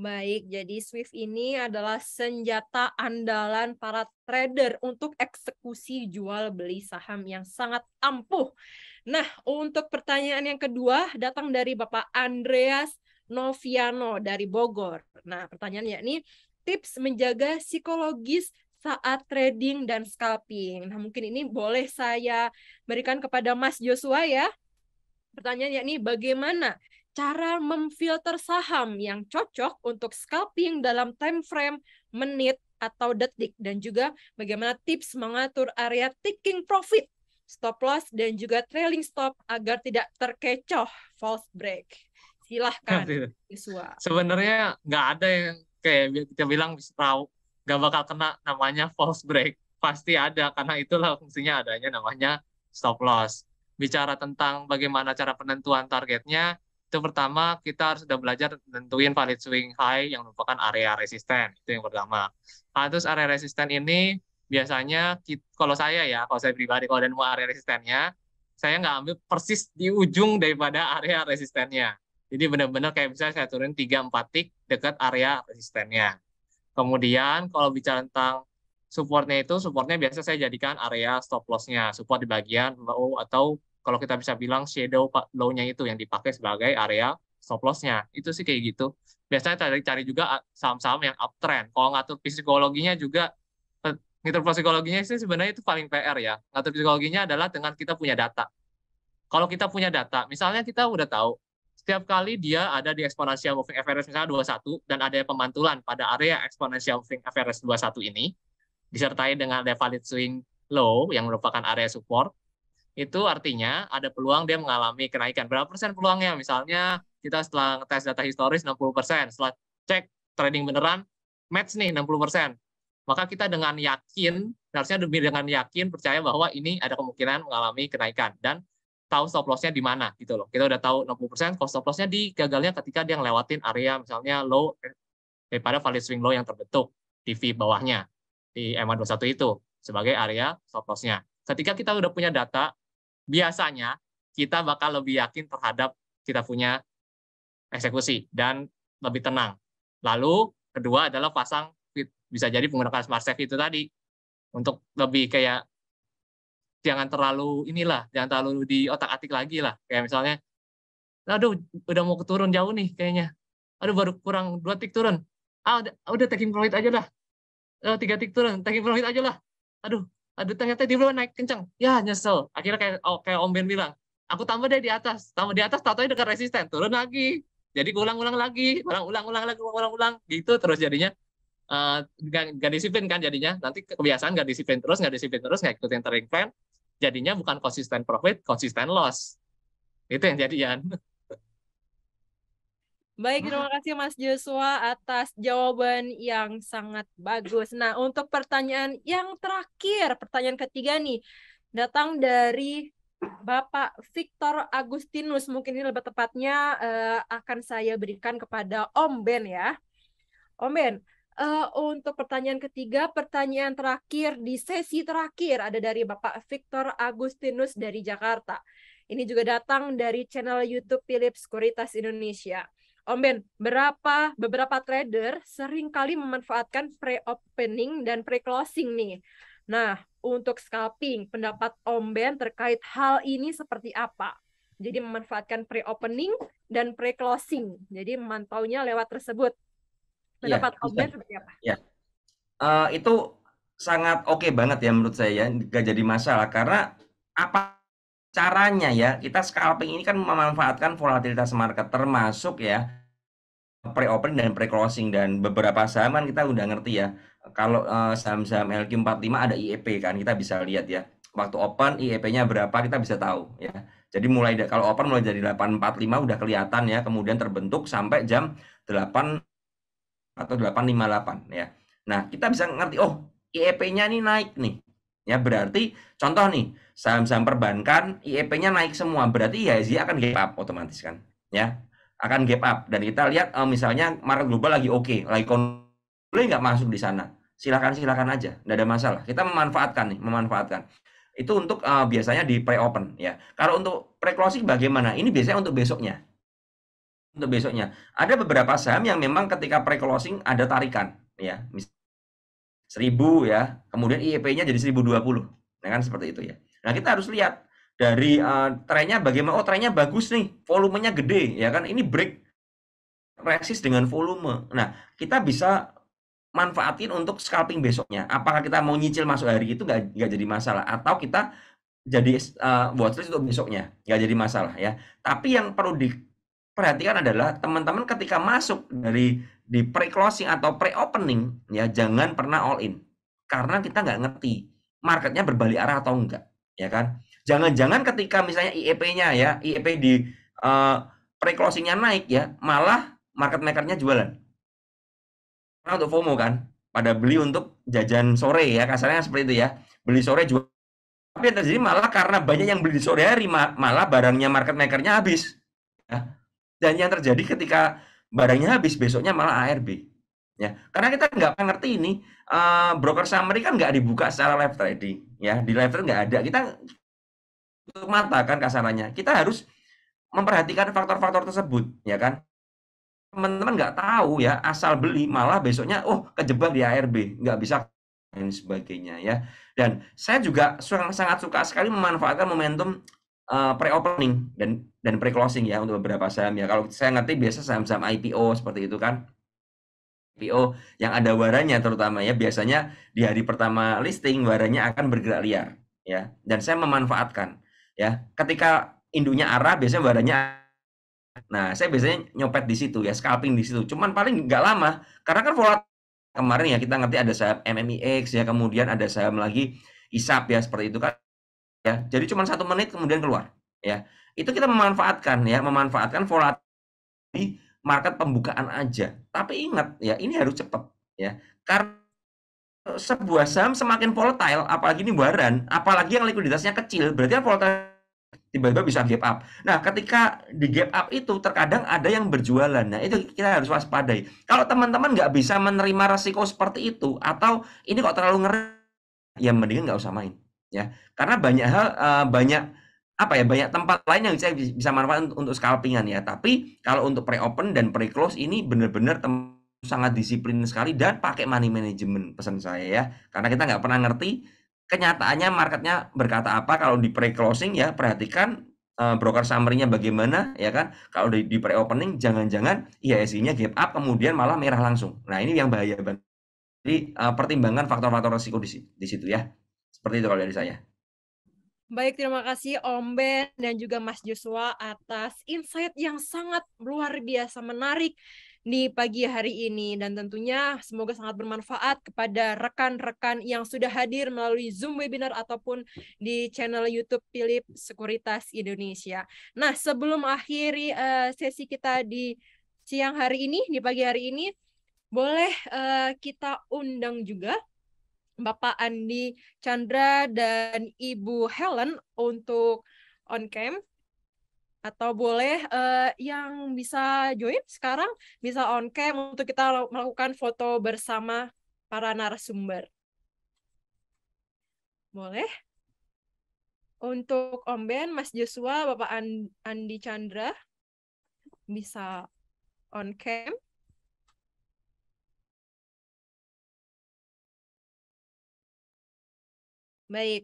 [SPEAKER 1] Baik, jadi Swift ini adalah senjata andalan para trader untuk eksekusi jual beli saham yang sangat ampuh. Nah, untuk pertanyaan yang kedua datang dari Bapak Andreas Noviano dari Bogor. Nah, pertanyaannya ini tips menjaga psikologis saat trading dan scalping. Nah, mungkin ini boleh saya berikan kepada Mas Joshua ya. Pertanyaannya ini bagaimana cara memfilter saham yang cocok untuk scalping dalam time frame menit atau detik, dan juga bagaimana tips mengatur area taking profit, stop loss dan juga trailing stop agar tidak terkecoh false break. Silahkan Joshua.
[SPEAKER 3] Sebenarnya nggak ada yang kayak kita bilang nggak bakal kena namanya false break. Pasti ada, karena itulah fungsinya adanya namanya stop loss. Bicara tentang bagaimana cara penentuan targetnya, itu pertama kita harus sudah belajar nentuin valid swing high yang merupakan area resisten. Itu yang pertama. Terus area resisten ini biasanya kalau saya pribadi, kalau ada nemu area resistennya, saya nggak ambil persis di ujung daripada area resistennya. Jadi benar-benar kayak misalnya saya turun 3-4 tick dekat area resistennya. Kemudian kalau bicara tentang supportnya biasa saya jadikan area stop loss-nya, support di bagian low, atau kalau kita bisa bilang shadow low-nya itu yang dipakai sebagai area stop loss-nya. Itu sih kayak gitu. Biasanya cari juga saham-saham yang uptrend. Kalau ngatur psikologinya juga Ngatur psikologinya sih sebenarnya itu paling PR ya. Ngatur psikologinya adalah dengan kita punya data. Kalau kita punya data, misalnya kita udah tahu setiap kali dia ada di exponential moving average misalnya 21 dan ada pemantulan pada area exponential moving average 21 ini disertai dengan ada valid swing low yang merupakan area support, itu artinya ada peluang dia mengalami kenaikan. Berapa persen peluangnya? Misalnya kita setelah tes data historis 60%, setelah cek trading beneran match nih 60%. Maka kita dengan yakin, harusnya dengan yakin percaya bahwa ini ada kemungkinan mengalami kenaikan dan tahu stop loss-nya di mana gitu loh. Kita udah tahu 60%, kalau stop loss-nya di gagalnya ketika dia ngelewatin area misalnya low daripada valid swing low yang terbentuk di V bawahnya di MA21 itu sebagai area stop loss-nya. Ketika kita udah punya data, biasanya kita bakal lebih yakin terhadap kita punya eksekusi dan lebih tenang. Lalu kedua adalah pasang bisa jadi menggunakan smart save itu tadi untuk lebih kayak jangan terlalu di otak-atik lagi lah. Kayak misalnya, aduh udah mau turun jauh nih kayaknya. Aduh baru kurang 2 tick turun. Udah taking profit aja lah. 3 tick turun, taking profit aja lah. Aduh ternyata di bawah naik kencang. Ya nyesel. Akhirnya kayak Om Ben bilang, aku tambah deh di atas. Tambah di atas tahu-tahu dekat resisten, turun lagi. Jadi ulang-ulang lagi, ulang-ulang gitu terus jadinya. Nggak disiplin kan jadinya, nanti kebiasaan nggak disiplin terus nggak ikutin trading plan, jadinya bukan konsisten profit, konsisten loss. Itu yang jadian.
[SPEAKER 1] Baik, terima kasih Mas Joshua atas jawaban yang sangat bagus. Nah, untuk pertanyaan yang terakhir, pertanyaan ketiga nih, datang dari Bapak Victor Agustinus. Mungkin ini lebih tepatnya akan saya berikan kepada Om Ben ya. Om Ben, untuk pertanyaan ketiga, pertanyaan terakhir di sesi terakhir ada dari Bapak Victor Agustinus dari Jakarta. Ini juga datang dari channel YouTube Philip Sekuritas Indonesia. Om Ben, beberapa trader seringkali memanfaatkan pre-opening dan pre-closing nih. Nah, untuk scalping, pendapat Om Ben terkait hal ini seperti apa? Jadi memanfaatkan pre-opening dan pre-closing. Jadi memantaunya lewat tersebut. Pendapat Om Ben seperti apa?
[SPEAKER 2] Ya, itu sangat oke banget ya menurut saya, nggak jadi masalah karena apa caranya ya, kita scalping ini kan memanfaatkan volatilitas market termasuk ya pre-opening dan pre-closing, dan beberapa saham kan kita udah ngerti ya, kalau saham-saham LQ45 ada IEP kan, kita bisa lihat ya waktu open IEP-nya berapa kita bisa tahu ya. Jadi kalau open mulai dari 845 udah kelihatan ya, kemudian terbentuk sampai jam 8 atau 858 ya. Nah, kita bisa ngerti, oh IEP-nya ini naik nih. Ya, berarti contoh nih, saham-saham perbankan IEP-nya naik semua, berarti IHSG akan gap up otomatis kan. Ya, akan gap up, dan kita lihat misalnya market global lagi oke, lagi boleh nggak masuk di sana. Silakan aja, nggak ada masalah. Kita memanfaatkan. Itu untuk biasanya di pre-open ya. Kalau untuk pre-closing bagaimana? Ini biasanya untuk besoknya. Ada beberapa saham yang memang ketika pre-closing ada tarikan ya, 1000 ya, kemudian IEP-nya jadi 1020, nah kan seperti itu ya. Nah, kita harus lihat dari trennya bagaimana. Oh, trennya bagus nih, volumenya gede ya kan, ini break resist dengan volume. Nah, kita bisa manfaatin untuk scalping besoknya. Apakah kita mau nyicil masuk hari itu nggak jadi masalah, atau kita jadi watchlist untuk besoknya, nggak jadi masalah ya. Tapi yang perlu diperhatikan adalah teman-teman ketika masuk di pre-closing atau pre-opening ya, jangan pernah all in, karena kita nggak ngerti marketnya berbalik arah atau enggak ya kan. Jangan-jangan ketika misalnya IEP-nya ya, IEP di pre-closingnya naik ya, malah market maker-nya jualan. Karena untuk FOMO kan, pada beli untuk jajan sore ya, kasarnya seperti itu ya, beli sore jual. Tapi yang terjadi malah karena banyak yang beli di sore hari, malah barangnya market maker-nya habis ya. Dan yang terjadi ketika barangnya habis, besoknya malah ARB ya, karena kita nggak ngerti ini. Broker summary kan nggak dibuka secara live trading ya, di live trading nggak ada, kita tutup mata kan kasarannya. Kita harus memperhatikan faktor-faktor tersebut ya kan. Teman-teman nggak tahu ya, asal beli malah besoknya kejebak di ARB, nggak bisa dan sebagainya ya. Dan saya juga sangat suka sekali memanfaatkan momentum pre-opening dan pre-closing ya untuk beberapa saham ya. Kalau saya ngerti biasa saham-saham IPO seperti itu kan, IPO yang ada waranya terutama ya, biasanya di hari pertama listing waranya akan bergerak liar ya, dan saya memanfaatkan ya, ketika induknya arah biasanya waranya, nah saya biasanya nyopet di situ ya, scalping di situ, cuman paling nggak lama karena kan volatil. Kemarin ya kita ngerti ada saham MMIX ya, kemudian ada saham lagi ISAP ya, seperti itu kan ya, jadi cuma 1 menit kemudian keluar ya, itu kita memanfaatkan volatil di market pembukaan aja. Tapi ingat ya, ini harus cepat ya. Karena sebuah saham semakin volatile, apalagi ini waran, apalagi yang likuiditasnya kecil, berarti kan volatile tiba-tiba bisa gap up. Nah, ketika di gap up itu terkadang ada yang berjualan. Nah, itu kita harus waspadai. Kalau teman-teman nggak bisa menerima resiko seperti itu, atau ini kok terlalu ngeri, ya mendingan nggak usah main ya. Karena banyak hal, banyak tempat lain yang saya bisa manfaatkan untuk scalpingan ya. Tapi kalau untuk pre-open dan pre-close ini benar-benar sangat disiplin sekali dan pakai money management, pesan saya ya. Karena kita nggak pernah ngerti kenyataannya marketnya berkata apa. Kalau di pre-closing ya perhatikan broker summary-nya bagaimana ya kan. Kalau di pre-opening jangan-jangan IHSG-nya gap up kemudian malah merah langsung. Nah, ini yang bahaya banget. Jadi pertimbangkan faktor-faktor risiko di situ ya. Seperti itu kalau dari saya.
[SPEAKER 1] Baik, terima kasih Om Ben dan juga Mas Joshua atas insight yang sangat luar biasa menarik di pagi hari ini. Dan tentunya semoga sangat bermanfaat kepada rekan-rekan yang sudah hadir melalui Zoom webinar ataupun di channel YouTube Phillip Sekuritas Indonesia. Nah, sebelum akhiri sesi kita di siang hari ini, di pagi hari ini, boleh kita undang juga Bapak Andi Chandra dan Ibu Helen untuk on cam, atau boleh yang bisa join sekarang bisa on cam untuk kita melakukan foto bersama para narasumber. Boleh? Untuk Om Ben, Mas Joshua, Bapak Andi Chandra bisa on cam. Baik.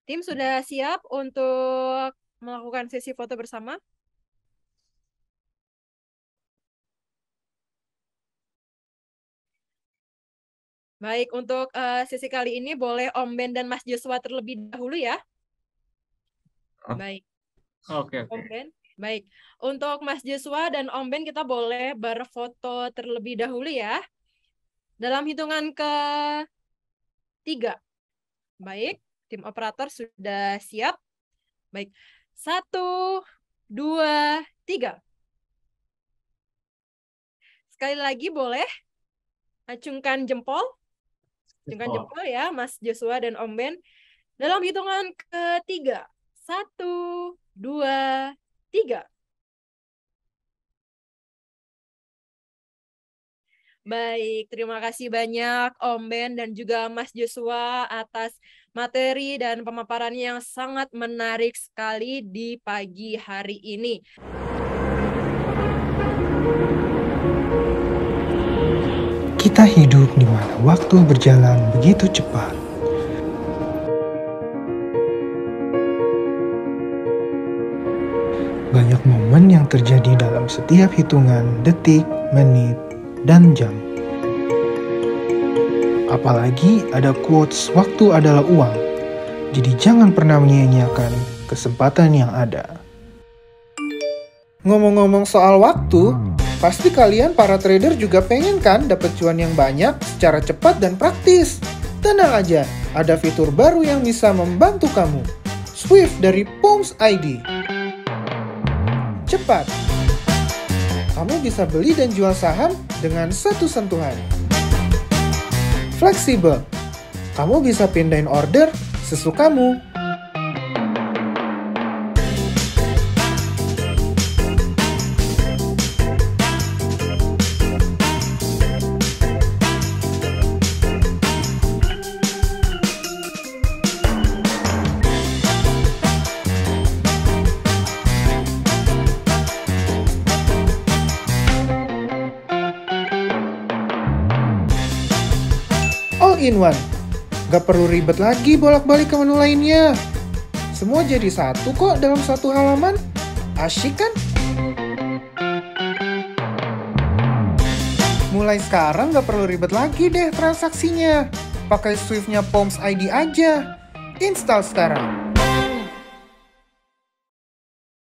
[SPEAKER 1] Tim sudah siap untuk melakukan sesi foto bersama? Baik, untuk sesi kali ini boleh Om Ben dan Mas Joshua terlebih dahulu ya. Baik.
[SPEAKER 3] Oke.
[SPEAKER 1] Om Ben. Baik. Untuk Mas Joshua dan Om Ben kita boleh berfoto terlebih dahulu ya. Dalam hitungan ke-3. Baik, tim operator sudah siap. Baik, 1, 2, 3. Sekali lagi boleh acungkan jempol. Acungkan jempol ya, Mas Joshua dan Om Ben. Dalam hitungan ke-3. 1, 2, 3. Baik, terima kasih banyak Om Ben dan juga Mas Joshua atas materi dan pemaparan yang sangat menarik sekali di pagi hari ini.
[SPEAKER 4] Kita hidup di mana waktu berjalan begitu cepat. Banyak momen yang terjadi dalam setiap hitungan detik, menit, dan jam. Apalagi ada quotes waktu adalah uang. Jadi jangan pernah menyia-nyiakan kesempatan yang ada. Ngomong-ngomong soal waktu, pasti kalian para trader juga pengen kan dapat cuan yang banyak secara cepat dan praktis. Tenang aja, ada fitur baru yang bisa membantu kamu. Swift dari Poms ID. Cepat. Kamu bisa beli dan jual saham dengan satu sentuhan. Fleksibel. Kamu bisa pindahin order sesukamu. In one. Gak perlu ribet lagi bolak-balik ke menu lainnya. Semua jadi satu kok dalam satu halaman. Asyik kan? Mulai sekarang nggak perlu ribet lagi deh transaksinya. Pakai Swift-nya Pomps ID aja. Install sekarang.